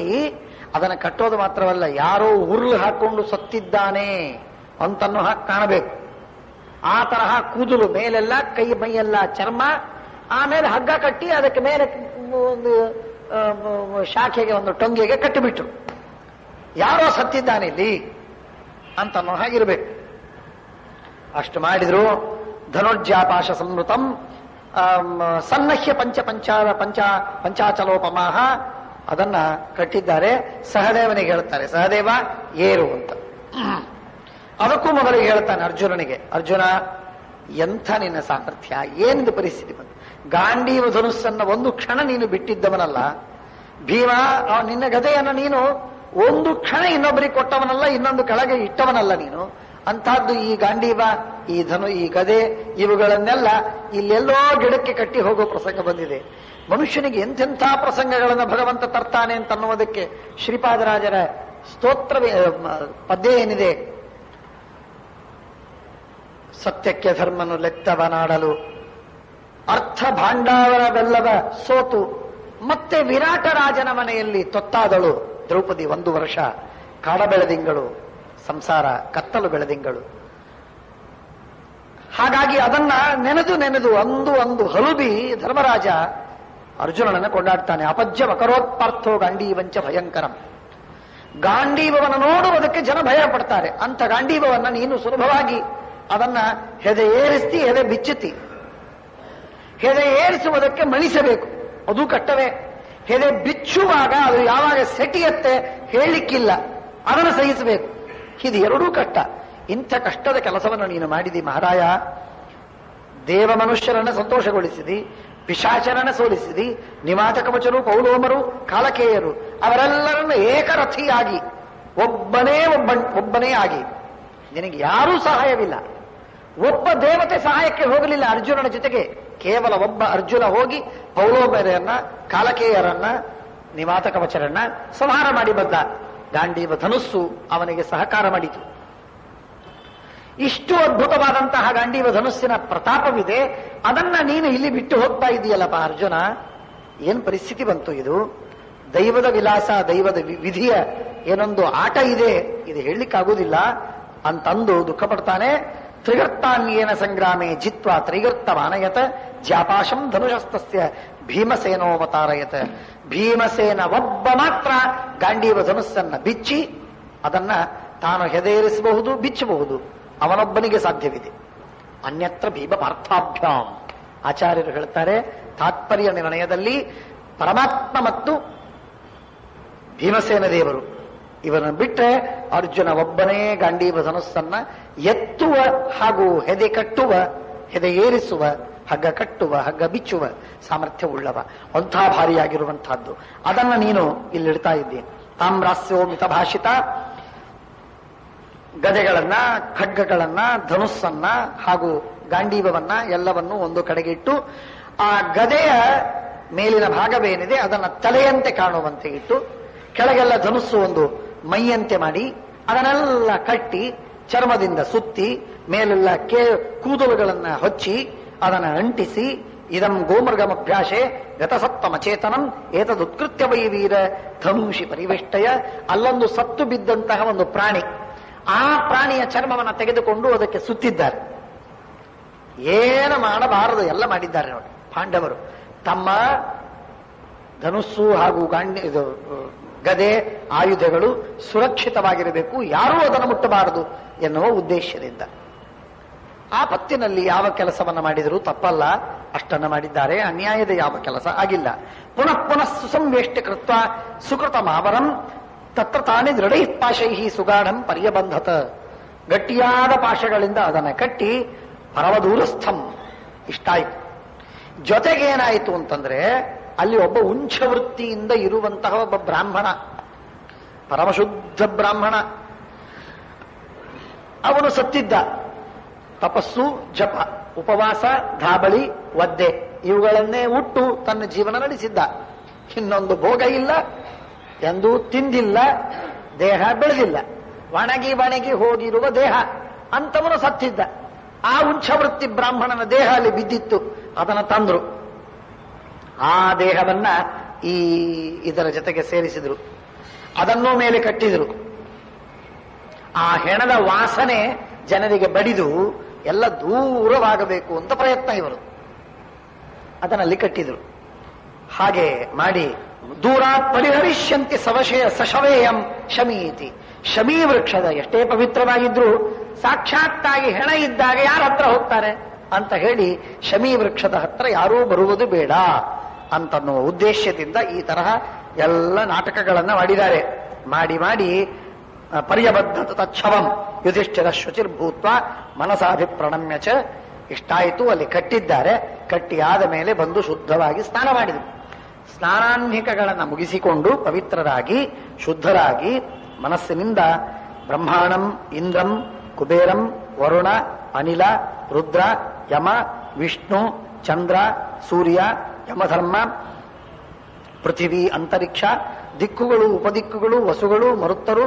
ಅದನ್ನು ಕಟ್ಟೋದು ಮಾತ್ರವಲ್ಲ, ಯಾರೋ ಉರುಳು ಹಾಕೊಂಡು ಸತ್ತಿದ್ದಾನೆ ಅಂತನೂ ಹಾಕಿ ಕಾಣಬೇಕು. ಆ ತರಹ ಕೂದಲು ಮೇಲೆಲ್ಲ, ಕೈ ಮೈಯೆಲ್ಲ ಚರ್ಮ. ಆಮೇಲೆ ಹಗ್ಗ ಕಟ್ಟಿ ಅದಕ್ಕೆ ಮೇಲೆ ಒಂದು ಶಾಖೆಗೆ, ಒಂದು ಟೊಂಗೆಗೆ ಕಟ್ಟಿಬಿಟ್ರು. ಯಾರೋ ಸತ್ತಿದ್ದಾನೆ ಇಲ್ಲಿ ಅಂತನೋ ಹಾಗಿರ್ಬೇಕು. ಅಷ್ಟು ಮಾಡಿದ್ರು. ಧನುರ್ಜಾಪಾಶ ಸಂವೃತಂ ಸನ್ನಹ್ಯ ಪಂಚಾಚಲೋಪಮಾಹ. ಅದನ್ನ ಕಟ್ಟಿದ್ದಾರೆ. ಸಹದೇವನಿಗೆ ಹೇಳ್ತಾರೆ, ಸಹದೇವ ಏರು ಅಂತ. ಅದಕ್ಕೂ ಮೊದಲಿಗೆ ಹೇಳ್ತಾನೆ ಅರ್ಜುನನಿಗೆ, ಅರ್ಜುನ ಎಂಥ ನಿನ್ನ ಸಾಮರ್ಥ್ಯ, ಏನಿದು ಪರಿಸ್ಥಿತಿ ಬಂತು. ಗಾಂಡೀವ ಧನುಸ್ಸನ್ನ ಒಂದು ಕ್ಷಣ ನೀನು ಬಿಟ್ಟಿದ್ದವನಲ್ಲ ಭೀಮ, ನಿನ್ನ ಗದೆಯನ್ನು ನೀನು ಒಂದು ಕ್ಷಣ ಇನ್ನೊಬ್ಬರಿಗೆ ಕೊಟ್ಟವನಲ್ಲ, ಇನ್ನೊಂದು ಕೆಳಗೆ ಇಟ್ಟವನಲ್ಲ ನೀನು. ಅಂತಹದ್ದು ಈ ಗಾಂಡೀವ, ಈ ಈ ಗದೆ, ಇವುಗಳನ್ನೆಲ್ಲ ಇಲ್ಲೆಲ್ಲೋ ಗಿಡಕ್ಕೆ ಕಟ್ಟಿ ಹೋಗೋ ಪ್ರಸಂಗ ಬಂದಿದೆ. ಮನುಷ್ಯನಿಗೆ ಎಂತೆಂಥ ಪ್ರಸಂಗಗಳನ್ನು ಭಗವಂತ ತರ್ತಾನೆ ಅಂತನ್ನುವುದಕ್ಕೆ ಶ್ರೀಪಾದರಾಜರ ಸ್ತೋತ್ರ ಪದ್ಯ ಏನಿದೆ. ಸತ್ಯಕ್ಕೆ ಧರ್ಮನು ಲೆತ್ತವನಾಡಲು ಅರ್ಥ ಭಾಂಡಾವರವೆಲ್ಲವ ಸೋತು ಮತ್ತೆ ವಿರಾಟ ರಾಜನ ಮನೆಯಲ್ಲಿ ತೊತ್ತಾದಳು ದ್ರೌಪದಿ. 1 ವರ್ಷ ಕಾಡ ಬೆಳೆದಿಂಗಳು, ಸಂಸಾರ ಕತ್ತಲು ಬೆಳೆದಿಂಗಳು. ಹಾಗಾಗಿ ಅದನ್ನ ನೆನೆದು ಅಂದು ಹಲುಬಿ ಧರ್ಮರಾಜ ಅರ್ಜುನನನ್ನು ಕೊಂಡಾಡ್ತಾನೆ. ಅಪಜ್ಯ ಮಕರೋತ್ಪಾರ್ಥೋ ಗಾಂಡೀವಂಚ ಭಯಂಕರಂ. ಗಾಂಡೀವವನ್ನು ನೋಡುವುದಕ್ಕೆ ಜನ ಭಯ ಪಡ್ತಾರೆ. ಅಂಥ ಗಾಂಡೀವನ್ನ ನೀನು ಸುಲಭವಾಗಿ ಅದನ್ನ ಹೆದೆ ಏರಿಸ್ತಿ, ಹೆದೆ ಬಿಚ್ಚುತ್ತಿ. ಹೆದೆ ಏರಿಸುವುದಕ್ಕೆ ಮಣಿಸಬೇಕು, ಅದು ಕಷ್ಟವೇ. ಹೆದೆ ಬಿಚ್ಚುವಾಗ ಅದು ಯಾವಾಗ ಸೆಟಿಯತ್ತೆ ಹೇಳಲಿಕ್ಕಿಲ್ಲ, ಅದನ್ನು ಸಹಿಸಬೇಕು. ಇದು ಎರಡೂ ಕಷ್ಟ. ಇಂಥ ಕಷ್ಟದ ಕೆಲಸವನ್ನು ನೀನು ಮಾಡಿದಿ ಮಹಾರಾಯ. ದೇವ ಮನುಷ್ಯರನ್ನು ಸಂತೋಷಗೊಳಿಸಿದಿ, ಪಿಶಾಚರನ್ನು ಸೋಲಿಸಿದಿ. ನಿಮಾತ ಕವಚರು, ಪೌಲೋಮರು, ಕಾಲಕೇಯರು ಅವರೆಲ್ಲರನ್ನು ಏಕರಥಿಯಾಗಿ ಒಬ್ಬನೇ ಆಗಿ, ನಿನಗೆ ಯಾರೂ ಸಹಾಯವಿಲ್ಲ. ಒಬ್ಬ ದೇವತೆ ಸಹಾಯಕ್ಕೆ ಹೋಗಲಿಲ್ಲ ಅರ್ಜುನನ ಜೊತೆಗೆ. ಕೇವಲ ಒಬ್ಬ ಅರ್ಜುನ ಹೋಗಿ ಪೌಲೋಮರನ್ನ, ಕಾಲಕೇಯರನ್ನ, ನಿಮಾತ ಕವಚರನ್ನ ಸಂಹಾರ ಮಾಡಿ ಬಂದ. ಗಾಂಡೀವ ಧನುಸ್ಸು ಅವನಿಗೆ ಸಹಕಾರ ಮಾಡಿತು. ಇಷ್ಟು ಅದ್ಭುತವಾದಂತಹ ಗಾಂಡೀವ ಧನುಸ್ಸಿನ ಪ್ರತಾಪವಿದೆ. ಅದನ್ನ ನೀನು ಇಲ್ಲಿ ಬಿಟ್ಟು ಹೋಗ್ತಾ ಇದೆಯಲ್ಲಪ್ಪ ಅರ್ಜುನ, ಏನ್ ಪರಿಸ್ಥಿತಿ ಬಂತು ಇದು? ದೈವದ ವಿಲಾಸ, ದೈವದ ವಿಧಿಯ ಏನೊಂದು ಆಟ ಇದೆ, ಇದು ಹೇಳಲಿಕ್ಕಾಗುವುದಿಲ್ಲ ಅಂತಂದು ದುಃಖ ಪಡ್ತಾನೆ. ತ್ರಿಗರ್ತಾನ್ಯೇನ ಸಂಗ್ರಾಮೇ ಜಿತ್ವಾ ತ್ರೈಗರ್ತಮಾನಯತ ಜ್ಯಾಪಾಶಂ ಧನುಷಸ್ತಸ್ಯ ಭೀಮಸೇನೋವತಾರಯತ. ಭೀಮಸೇನ ಒಬ್ಬ ಮಾತ್ರ ಗಾಂಡೀವ ಧನುಸ್ಸನ್ನ ಬಿಚ್ಚಿ ಅದನ್ನ ತಾನು ಹೆದೇರಿಸಬಹುದು, ಬಿಚ್ಚಬಹುದು. ಅವನೊಬ್ಬನಿಗೆ ಸಾಧ್ಯವಿದೆ. ಅನ್ಯತ್ರ ಭೀಮ ಪಾರ್ಥಾಭ್ಯಾಂ. ಆಚಾರ್ಯರು ಹೇಳ್ತಾರೆ ತಾತ್ಪರ್ಯ ನಿರ್ಣಯದಲ್ಲಿ ಪರಮಾತ್ಮ ಮತ್ತು ಭೀಮಸೇನ ದೇವರು ಇವರನ್ನು ಬಿಟ್ಟರೆ ಅರ್ಜುನ ಒಬ್ಬನೇ ಗಾಂಡೀವ ಧನುಸ್ಸನ್ನ ಎತ್ತುವ ಹಾಗೂ ಹೆದೆ ಕಟ್ಟುವ, ಹೆದೆ ಏರಿಸುವ, ಹಗ್ಗ ಕಟ್ಟುವ, ಹಗ್ಗ ಬಿಚ್ಚುವ ಸಾಮರ್ಥ್ಯ ಉಳ್ಳವ. ಅಂಥ ಭಾರಿಯಾಗಿರುವಂತಹದ್ದು ಅದನ್ನ ನೀನು ಇಲ್ಲಿಡ್ತಾ ಇದ್ದೀನಿ. ತಾಮ್ರಾಸ್ಯೋ ಮಿತಭಾಷಿತ. ಗದೆಗಳನ್ನ, ಖಡ್ಗಗಳನ್ನ, ಧನುಸ್ಸನ್ನ ಹಾಗೂ ಗಾಂಡೀವವನ್ನ ಎಲ್ಲವನ್ನೂ ಒಂದು ಕಡೆಗೆ ಇಟ್ಟು, ಆ ಗದೆಯ ಮೇಲಿನ ಭಾಗವೇನಿದೆ ಅದನ್ನ ತಲೆಯಂತೆ ಕಾಣುವಂತೆ ಇಟ್ಟು, ಕೆಳಗೆಲ್ಲ ಧನುಸ್ಸು ಒಂದು ಮೈಯಂತೆ ಮಾಡಿ ಅದನ್ನೆಲ್ಲ ಕಟ್ಟಿ ಚರ್ಮದಿಂದ ಸುತ್ತಿ ಮೇಲೆಲ್ಲ ಕೂದಲುಗಳನ್ನ ಹೊಚ್ಚಿ ಅದನ್ನು ಅಂಟಿಸಿ, ಇದಂ ಗೋಮೃಗಮಭ್ಯಾಸೆ ಗತಸತ್ವಮಚೇತನಂ ಏತದುತ್ಕೃತ್ಯ ವೈ ವೀರ ಧನುಷಿ ಪರಿವೇಷ್ಟಯ. ಅಲ್ಲೊಂದು ಸತ್ತು ಬಿದ್ದಂತಹ ಒಂದು ಪ್ರಾಣಿ, ಆ ಪ್ರಾಣಿಯ ಚರ್ಮವನ್ನು ತೆಗೆದುಕೊಂಡು ಅದಕ್ಕೆ ಸುತ್ತಿದ್ದಾರೆ. ಏನು ಮಾಡಬಾರದು ಎಲ್ಲ ಮಾಡಿದ್ದಾರೆ ನೋಡಿ ಪಾಂಡವರು. ತಮ್ಮ ಧನುಸ್ಸು ಹಾಗೂ ಗದೆ ಆಯುಧಗಳು ಸುರಕ್ಷಿತವಾಗಿರಬೇಕು, ಯಾರೂ ಅದನ್ನು ಮುಟ್ಟಬಾರದು ಎನ್ನುವ ಉದ್ದೇಶದಿಂದ. ಆಪತ್ತಿನಲ್ಲಿ ಯಾವ ಕೆಲಸವನ್ನ ಮಾಡಿದರೂ ತಪ್ಪಲ್ಲ, ಅಷ್ಟನ್ನ ಮಾಡಿದ್ದಾರೆ. ಅನ್ಯಾಯದ ಯಾವ ಕೆಲಸ ಆಗಿಲ್ಲ. ಪುನಃ ಪುನಃ ಸುಸಂವೇಷ್ಟ ಕೃತ್ವ ಸುಕೃತ ಮಾವರಂ ತತ್ರ ತಾನೇ ದೃಢೈ ಪಾಶೈಹಿ ಸುಗಾಢಂ ಪರ್ಯಬಂಧತ. ಗಟ್ಟಿಯಾದ ಪಾಶಗಳಿಂದ ಅದನ್ನು ಕಟ್ಟಿ ಪರಮದೂರಸ್ಥಂ. ಇಷ್ಟಾಯಿತು. ಜೊತೆಗೇನಾಯಿತು ಅಂತಂದ್ರೆ ಅಲ್ಲಿ ಒಬ್ಬ ಉಂಚವೃತ್ತಿಯಿಂದ ಇರುವಂತಹ ಒಬ್ಬ ಬ್ರಾಹ್ಮಣ, ಪರಮಶುದ್ಧ ಬ್ರಾಹ್ಮಣ, ಅವನು ಸತ್ತಿದ್ದ. ತಪಸ್ಸು, ಜಪ, ಉಪವಾಸ, ಧಾಬಳಿ, ಒದ್ದೆ ಇವುಗಳನ್ನೇ ಉಟ್ಟು ತನ್ನ ಜೀವನ ನಡೆಸಿದ್ದ. ಇನ್ನೊಂದು ಭೋಗ ಇಲ್ಲ, ಎಂದೂ ತಿಂದಿಲ್ಲ, ದೇಹ ಬೆಳೆದಿಲ್ಲ, ಒಣಗಿ ಹೋಗಿರುವ ದೇಹ ಅಂತವನು ಸತ್ತಿದ್ದ. ಆ ಉಂಚವೃತ್ತಿ ಬ್ರಾಹ್ಮಣನ ದೇಹ ಅಲ್ಲಿ ಬಿದ್ದಿತ್ತು. ಅದನ್ನು ತಂದ್ರು. ಆ ದೇಹವನ್ನ ಇದರ ಜೊತೆಗೆ ಸೇರಿಸಿದ್ರು. ಅದನ್ನೂ ಮೇಲೆ ಕಟ್ಟಿದ್ರು. ಆ ಹೆಣದ ವಾಸನೆ ಜನರಿಗೆ ಬಡಿದು ಎಲ್ಲ ದೂರವಾಗಬೇಕು ಅಂತ ಪ್ರಯತ್ನ ಇವರು. ಅದನ್ನಲ್ಲಿ ಕಟ್ಟಿದ್ರು. ಹಾಗೆ ಮಾಡಿ ದೂರಾತ್ ಪರಿಹರಿಷ್ಯಂತಿ ಸಶವೇಯಂ ಶಮೀತಿ. ಶಮೀ ವೃಕ್ಷದ ಎಷ್ಟೇ ಪವಿತ್ರವಾಗಿದ್ರು ಸಾಕ್ಷಾತ್ತಾಗಿ ಹೆಣ ಇದ್ದಾಗ ಯಾರ ಹತ್ರ ಹೋಗ್ತಾರೆ ಅಂತ ಹೇಳಿ ಶಮೀ ವೃಕ್ಷದ ಹತ್ರ ಯಾರೂ ಬರುವುದು ಬೇಡ ಅಂತನ್ನುವ ಉದ್ದೇಶದಿಂದ ಈ ತರಹ ಎಲ್ಲ ನಾಟಕಗಳನ್ನ ಮಾಡಿದ್ದಾರೆ. ಮಾಡಿ ಪರ್ಯಬದ್ಧ ತಚ್ಛವಂ ಯುಧಿಷ್ಠಿರ ಶುಚಿರ್ಭೂತ್ವ ಮನಸಾಭಿಪ್ರಣಮ್ಯ ಚ. ಇಷ್ಟಾಯಿತು, ಅಲ್ಲಿ ಕಟ್ಟಿದ್ದಾರೆ. ಕಟ್ಟಿ ಆದ ಮೇಲೆ ಬಂದು ಶುದ್ಧವಾಗಿ ಸ್ನಾನ ಮಾಡಿದರು. ಸ್ನಾನಾನ್ಹಿಕಗಳನ್ನು ಮುಗಿಸಿಕೊಂಡು ಪವಿತ್ರರಾಗಿ ಶುದ್ಧರಾಗಿ ಮನಸ್ಸಿನಿಂದ ಬ್ರಹ್ಮಾಣಂ ಇಂದ್ರಂ ಕುಬೇರಂ ವರುಣ ಅನಿಲ ರುದ್ರ ಯಮ ವಿಷ್ಣು ಚಂದ್ರ ಸೂರ್ಯ ಯಮಧರ್ಮ ಪೃಥಿವಿ ಅಂತರಿಕ್ಷ ದಿಕ್ಕುಗಳು ಉಪದಿಕ್ಕುಗಳು ವಸುಗಳು ಮರುತ್ತರು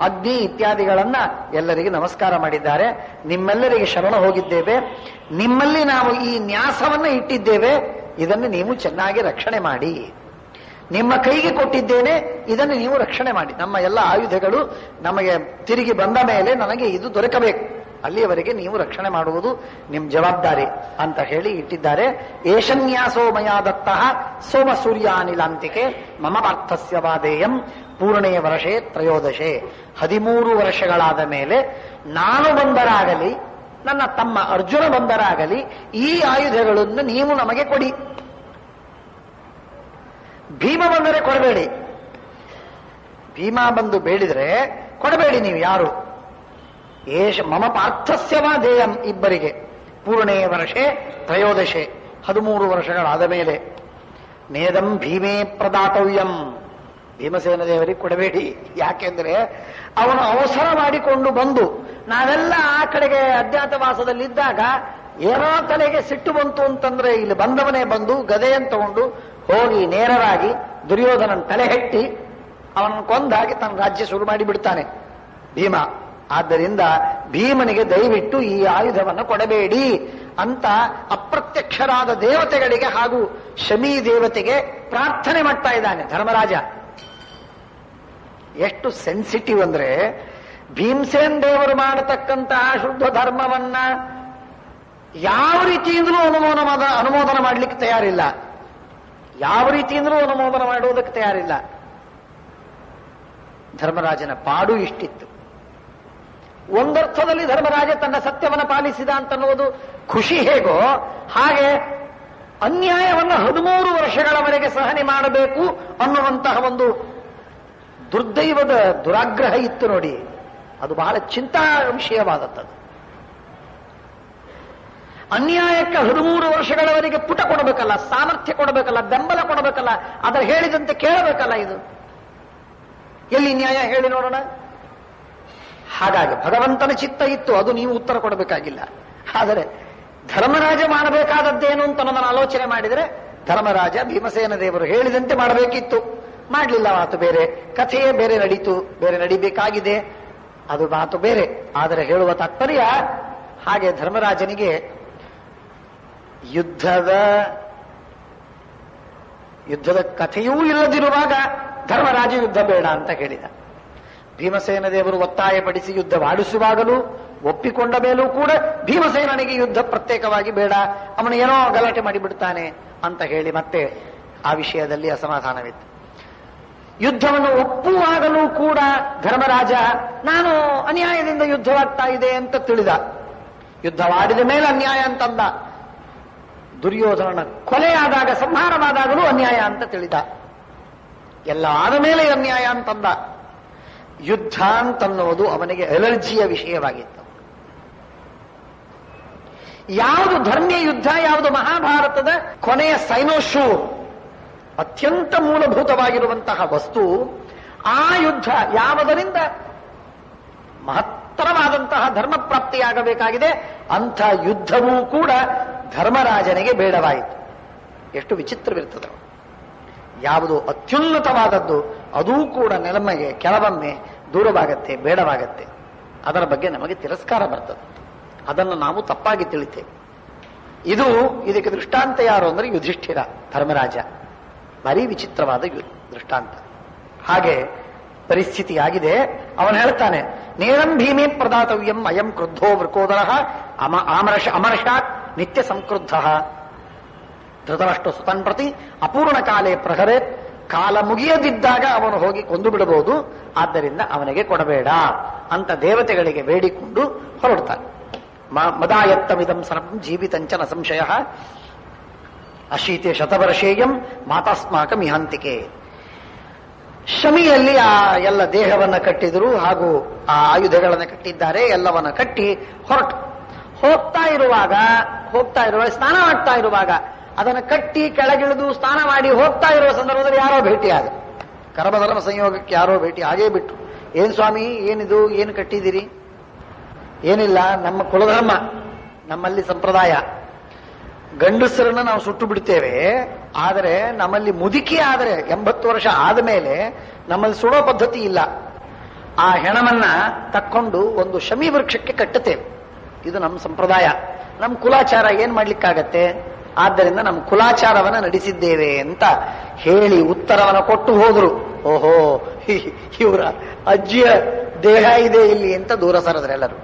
ಅಗ್ನಿ ಇತ್ಯಾದಿಗಳನ್ನ ಎಲ್ಲರಿಗೆ ನಮಸ್ಕಾರ ಮಾಡಿದ್ದಾರೆ. ನಿಮ್ಮೆಲ್ಲರಿಗೆ ಶರಣ ಹೋಗಿದ್ದೇವೆ. ನಿಮ್ಮಲ್ಲಿ ನಾವು ಈ ನ್ಯಾಸವನ್ನು ಇಟ್ಟಿದ್ದೇವೆ. ಇದನ್ನು ನೀವು ಚೆನ್ನಾಗಿ ರಕ್ಷಣೆ ಮಾಡಿ. ನಿಮ್ಮ ಕೈಗೆ ಕೊಟ್ಟಿದ್ದೇನೆ, ಇದನ್ನು ನೀವು ರಕ್ಷಣೆ ಮಾಡಿ. ನಮ್ಮ ಎಲ್ಲ ಆಯುಧಗಳು ನಮಗೆ ತಿರುಗಿ ಬಂದ ಮೇಲೆ ನನಗೆ ಇದು ದೊರಕಬೇಕು. ಅಲ್ಲಿಯವರೆಗೆ ನೀವು ರಕ್ಷಣೆ ಮಾಡುವುದು ನಿಮ್ಮ ಜವಾಬ್ದಾರಿ ಅಂತ ಹೇಳಿ ಇಟ್ಟಿದ್ದಾರೆ. ಏಷನ್ಯಾಸೋ ಮಯಾ ದತ್ತಃ ಸೋಮ ಸೂರ್ಯಾನಿಲಾಂತಿಕೆ ಮಮ ಪಾರ್ಥಸ್ಯ ವಾದೇಯಂ ಪೂರ್ಣೇ ವರ್ಷೇ ತ್ರಯೋದಶೆ. 13 ವರ್ಷಗಳಾದ ಮೇಲೆ ನಾನು ಬಂದರಾಗಲಿ ನನ್ನ ತಮ್ಮ ಅರ್ಜುನ ಬಂದರಾಗಲಿ ಈ ಆಯುಧಗಳನ್ನು ನೀವು ನಮಗೆ ಕೊಡಿ. ಭೀಮ ಬಂದರೆ ಕೊಡಬೇಡಿ. ಭೀಮ ಬಂದು ಬೇಡಿದ್ರೆ ಕೊಡಬೇಡಿ ನೀವು ಯಾರು. ಮಮ ಪಾರ್ಥಸ್ಯವಾ ದೇಯಂ ಇಬ್ಬರಿಗೆ ಪೂರ್ಣೇ ವರ್ಷೆ ತ್ರಯೋದಶೆ 13 ವರ್ಷಗಳಾದ ಮೇಲೆ ನೇದಂ ಭೀಮೇ ಪ್ರದಾತವ್ಯಂ. ಭೀಮಸೇನ ದೇವರಿಗೆ ಕೊಡಬೇಡಿ. ಯಾಕೆಂದ್ರೆ ಅವನು ಅವಸರ ಮಾಡಿಕೊಂಡು ಬಂದು ನಾವೆಲ್ಲ ಆ ಕಡೆಗೆ ಅಜ್ಞಾತವಾಸದಲ್ಲಿದ್ದಾಗ ಏನೋ ತಲೆಗೆ ಸಿಟ್ಟು ಬಂತು ಅಂತಂದ್ರೆ ಇಲ್ಲಿ ಬಂದವನೇ ಬಂದು ಗದೆಯನ್ನು ತಗೊಂಡು ಹೋಗಿ ನೇರರಾಗಿ ದುರ್ಯೋಧನನ ತಲೆ ಹೆಟ್ಟಿ ಅವನನ್ನು ಕೊಂದಾಗಿ ತನ್ನ ರಾಜ್ಯ ಶುರು ಮಾಡಿ ಬಿಡ್ತಾನೆ ಭೀಮ. ಆದ್ದರಿಂದ ಭೀಮನಿಗೆ ದಯವಿಟ್ಟು ಈ ಆಯುಧವನ್ನು ಕೊಡಬೇಡಿ ಅಂತ ಅಪ್ರತ್ಯಕ್ಷರಾದ ದೇವತೆಗಳಿಗೆ ಹಾಗೂ ಶಮೀ ದೇವತೆಗೆ ಪ್ರಾರ್ಥನೆ ಮಾಡ್ತಾ ಇದ್ದಾನೆ ಧರ್ಮರಾಜ. ಎಷ್ಟು ಸೆನ್ಸಿಟಿವ್ ಅಂದ್ರೆ ಭೀಮಸೇನ್ ದೇವರು ಮಾಡತಕ್ಕಂತಹ ಶುದ್ಧ ಧರ್ಮವನ್ನ ಯಾವ ರೀತಿಯಿಂದಲೂ ಅನುಮೋದನೆ ಮಾಡಲಿಕ್ಕೆ ತಯಾರಿಲ್ಲ. ಯಾವ ರೀತಿಯಿಂದಲೂ ಅನುಮೋದನೆ ಮಾಡುವುದಕ್ಕೆ ತಯಾರಿಲ್ಲ. ಧರ್ಮರಾಜನ ಪಾಡು ಇಷ್ಟಿತ್ತು. ಒಂದರ್ಥದಲ್ಲಿ ಧರ್ಮರಾಜ ತನ್ನ ಸತ್ಯವನ್ನು ಪಾಲಿಸಿದ ಅಂತನ್ನುವುದು ಖುಷಿ ಹೇಗೋ ಹಾಗೆ ಅನ್ಯಾಯವನ್ನು 13 ವರ್ಷಗಳವರೆಗೆ ಸಹನೆ ಮಾಡಬೇಕು ಅನ್ನುವಂತಹ ಒಂದು ದುರ್ದೈವದ ದುರಾಗ್ರಹ ಇತ್ತು ನೋಡಿ. ಅದು ಬಹಳ ಚಿಂತಾ ವಿಷಯವಾದದ್ದು. ಅನ್ಯಾಯಕ್ಕೆ 13 ವರ್ಷಗಳವರೆಗೆ ಪುಟ ಕೊಡಬೇಕಲ್ಲ, ಸಾಮರ್ಥ್ಯ ಕೊಡಬೇಕಲ್ಲ, ಬೆಂಬಲ ಕೊಡಬೇಕಲ್ಲ, ಅದರ ಹೇಳಿದಂತೆ ಕೇಳಬೇಕಲ್ಲ. ಇದು ಎಲ್ಲಿ ನ್ಯಾಯ ಹೇಳಿ ನೋಡೋಣ. ಹಾಗಾಗಿ ಭಗವಂತನ ಚಿತ್ತ ಇತ್ತು, ಅದು ನೀವು ಉತ್ತರ ಕೊಡಬೇಕಾಗಿಲ್ಲ. ಆದರೆ ಧರ್ಮರಾಜ ಮಾಡಬೇಕಾದದ್ದೇನು ಅಂತ ನಾನು ಆಲೋಚನೆ ಮಾಡಿದರೆ ಧರ್ಮರಾಜ ಭೀಮಸೇನ ದೇವರು ಹೇಳಿದಂತೆ ಮಾಡಬೇಕಿತ್ತು. ಮಾಡಲಿಲ್ಲ, ಮಾತು ಬೇರೆ, ಕಥೆಯೇ ಬೇರೆ ನಡೀತು, ಬೇರೆ ನಡಿಬೇಕಾಗಿದೆ, ಅದು ಮಾತು ಬೇರೆ. ಆದರೆ ಹೇಳುವ ತಾತ್ಪರ್ಯ ಹಾಗೆ ಧರ್ಮರಾಜನಿಗೆ ಯುದ್ಧದ ಕಥೆಯೂ ಇಲ್ಲದಿರುವಾಗ ಧರ್ಮರಾಜ ಯುದ್ಧ ಬೇಡ ಅಂತ ಹೇಳಿದ. ಭೀಮಸೇನ ದೇವರು ಒತ್ತಾಯಪಡಿಸಿ ಯುದ್ಧವಾಡಿಸುವಾಗಲೂ ಒಪ್ಪಿಕೊಂಡ ಮೇಲೂ ಕೂಡ ಭೀಮಸೇನನಿಗೆ ಯುದ್ಧ ಪ್ರತ್ಯೇಕವಾಗಿ ಬೇಡ, ಅವನು ಏನೋ ಗಲಾಟೆ ಮಾಡಿಬಿಡ್ತಾನೆ ಅಂತ ಹೇಳಿ ಮತ್ತೆ ಆ ವಿಷಯದಲ್ಲಿ ಅಸಮಾಧಾನವಿತ್ತು. ಯುದ್ಧವನ್ನು ಒಪ್ಪುವಾಗಲೂ ಕೂಡ ಧರ್ಮರಾಜ ನಾನು ಅನ್ಯಾಯದಿಂದ ಯುದ್ಧವಾಗ್ತಾ ಇದೆ ಅಂತ ತಿಳಿದ. ಯುದ್ಧವಾಡಿದ ಮೇಲೆ ಅನ್ಯಾಯ ಅಂತಂದ. ದುರ್ಯೋಧನನ ಕೊಲೆಯಾದಾಗ ಸಂಹಾರವಾದಾಗಲೂ ಅನ್ಯಾಯ ಅಂತ ತಿಳಿದ. ಎಲ್ಲ ಆದ ಮೇಲೆ ಅನ್ಯಾಯ ಅಂತಂದ. ಯುದ್ಧ ಅಂತನ್ನುವುದು ಅವನಿಗೆ ಅಲರ್ಜಿಯ ವಿಷಯವಾಗಿತ್ತು. ಯಾವುದು ಧರ್ಮೀಯ ಯುದ್ಧ, ಯಾವುದು ಮಹಾಭಾರತದ ಕೊನೆಯ ಸೈನೋಶೂರ್, ಅತ್ಯಂತ ಮೂಲಭೂತವಾಗಿರುವಂತಹ ವಸ್ತು, ಆ ಯುದ್ಧ ಯಾವುದರಿಂದ ಮಹತ್ತರವಾದಂತಹ ಧರ್ಮ ಪ್ರಾಪ್ತಿಯಾಗಬೇಕಾಗಿದೆ ಅಂಥ ಯುದ್ಧವೂ ಕೂಡ ಧರ್ಮರಾಜನಿಗೆ ಬೇಡವಾಯಿತು. ಎಷ್ಟು ವಿಚಿತ್ರವಿರ್ತದೆ. ಯಾವುದು ಅತ್ಯುನ್ನತವಾದದ್ದು ಅದೂ ಕೂಡ ನೆಲಮಗೆ ಕೆಲವೊಮ್ಮೆ ದೂರವಾಗತ್ತೆ, ಬೇಡವಾಗತ್ತೆ. ಅದರ ಬಗ್ಗೆ ನಮಗೆ ತಿರಸ್ಕಾರ ಬರ್ತದೆ. ಅದನ್ನು ನಾವು ತಪ್ಪಾಗಿ ತಿಳಿತೇವೆ. ಇದಕ್ಕೆ ದೃಷ್ಟಾಂತ ಯಾರು ಅಂದ್ರೆ ಯುಧಿಷ್ಠಿರ, ಧರ್ಮರಾಜ. ಭಾರಿ ವಿಚಿತ್ರವಾದ ದೃಷ್ಟಾಂತ. ಹಾಗೆ ಪರಿಸ್ಥಿತಿ ಆಗಿದೆ. ಅವನು ಹೇಳ್ತಾನೆ, ನೇರಂ ಭೀಮೇ ಪ್ರದಾತವ್ಯಂ ಅಯಂ ಕ್ರುದ್ಧೋ ವೃಕೋದರ ಅಮರ್ಷಾತ್ ನಿತ್ಯ ಸಂಕ್ರುದ್ಧ ಧೃತರಾಷ್ಟ್ರ ಸುತನ್ ಪ್ರತಿ ಅಪೂರ್ಣ ಕಾಲೇ ಪ್ರಹರೇತ್. ಕಾಲ ಮುಗಿಯದಿದ್ದಾಗ ಅವನು ಹೋಗಿ ಕೊಂದು ಬಿಡಬಹುದು, ಆದ್ದರಿಂದ ಅವನಿಗೆ ಕೊಡಬೇಡ ಅಂತ ದೇವತೆಗಳಿಗೆ ಬೇಡಿಕೊಂಡು ಹೊರಡ್ತಾನೆ. ಮದಾಯತ್ತಮಿದಂ ಸರ್ವಂ ಜೀವಿತಂಚನ ಸಂಶಯ ಅಶೀತೆ ಶತವರ್ಷೇಯಂ ಮಾತಾಸ್ಮಾಕ ಮಿಹಾಂತಿಕೆ. ಶಮಿಯಲ್ಲಿ ಆ ಎಲ್ಲ ದೇಹವನ್ನ ಕಟ್ಟಿದ್ರು, ಹಾಗೂ ಆ ಆಯುಧಗಳನ್ನ ಕಟ್ಟಿದ್ದಾರೆ. ಎಲ್ಲವನ್ನ ಕಟ್ಟಿ ಹೋಗ್ತಾ ಇರುವಾಗ ಸ್ನಾನ ಮಾಡ್ತಾ ಇರುವಾಗ ಅದನ್ನು ಕಟ್ಟಿ ಕೆಳಗಿಳಿದು ಸ್ನಾನ ಮಾಡಿ ಹೋಗ್ತಾ ಇರುವ ಸಂದರ್ಭದಲ್ಲಿ ಯಾರೋ ಭೇಟಿಯಾದ. ಕರ್ಮಧರ್ಮ ಸಂಯೋಗಕ್ಕೆ ಯಾರೋ ಭೇಟಿ ಆಗೇ ಬಿಟ್ರು. ಏನ್ ಸ್ವಾಮಿ, ಏನಿದು, ಏನು ಕಟ್ಟಿದ್ದೀರಿ? ಏನಿಲ್ಲ, ನಮ್ಮ ಕುಲಧರ್ಮ, ನಮ್ಮಲ್ಲಿ ಸಂಪ್ರದಾಯ, ಗಂಡಸರನ್ನ ನಾವು ಸುಟ್ಟು ಬಿಡ್ತೇವೆ. ಆದರೆ ನಮ್ಮಲ್ಲಿ ಮುದುಕಿ ಆದರೆ 80 ವರ್ಷ ಆದ ಮೇಲೆ ನಮ್ಮಲ್ಲಿ ಸುಡೋ ಪದ್ಧತಿ ಇಲ್ಲ. ಆ ಹೆಣವನ್ನ ತಕ್ಕೊಂಡು ಒಂದು ಶಮಿ ವೃಕ್ಷಕ್ಕೆ ಕಟ್ಟುತ್ತೇವೆ. ಇದು ನಮ್ಮ ಸಂಪ್ರದಾಯ, ನಮ್ಮ ಕುಲಾಚಾರ. ಏನ್ ಮಾಡ್ಲಿಕ್ಕಾಗತ್ತೆ? ಆದ್ದರಿಂದ ನಮ್ಮ ಕುಲಾಚಾರವನ್ನ ನಡೆಸಿದ್ದೇವೆ ಅಂತ ಹೇಳಿ ಉತ್ತರವನ್ನ ಕೊಟ್ಟು ಹೋದ್ರು. ಓಹೋ, ಇವರ ಅಜ್ಜಿಯ ದೇಹ ಇದೆ ಇಲ್ಲಿ ಅಂತ ದೂರ ಸರದ್ರೆಲ್ಲರೂ.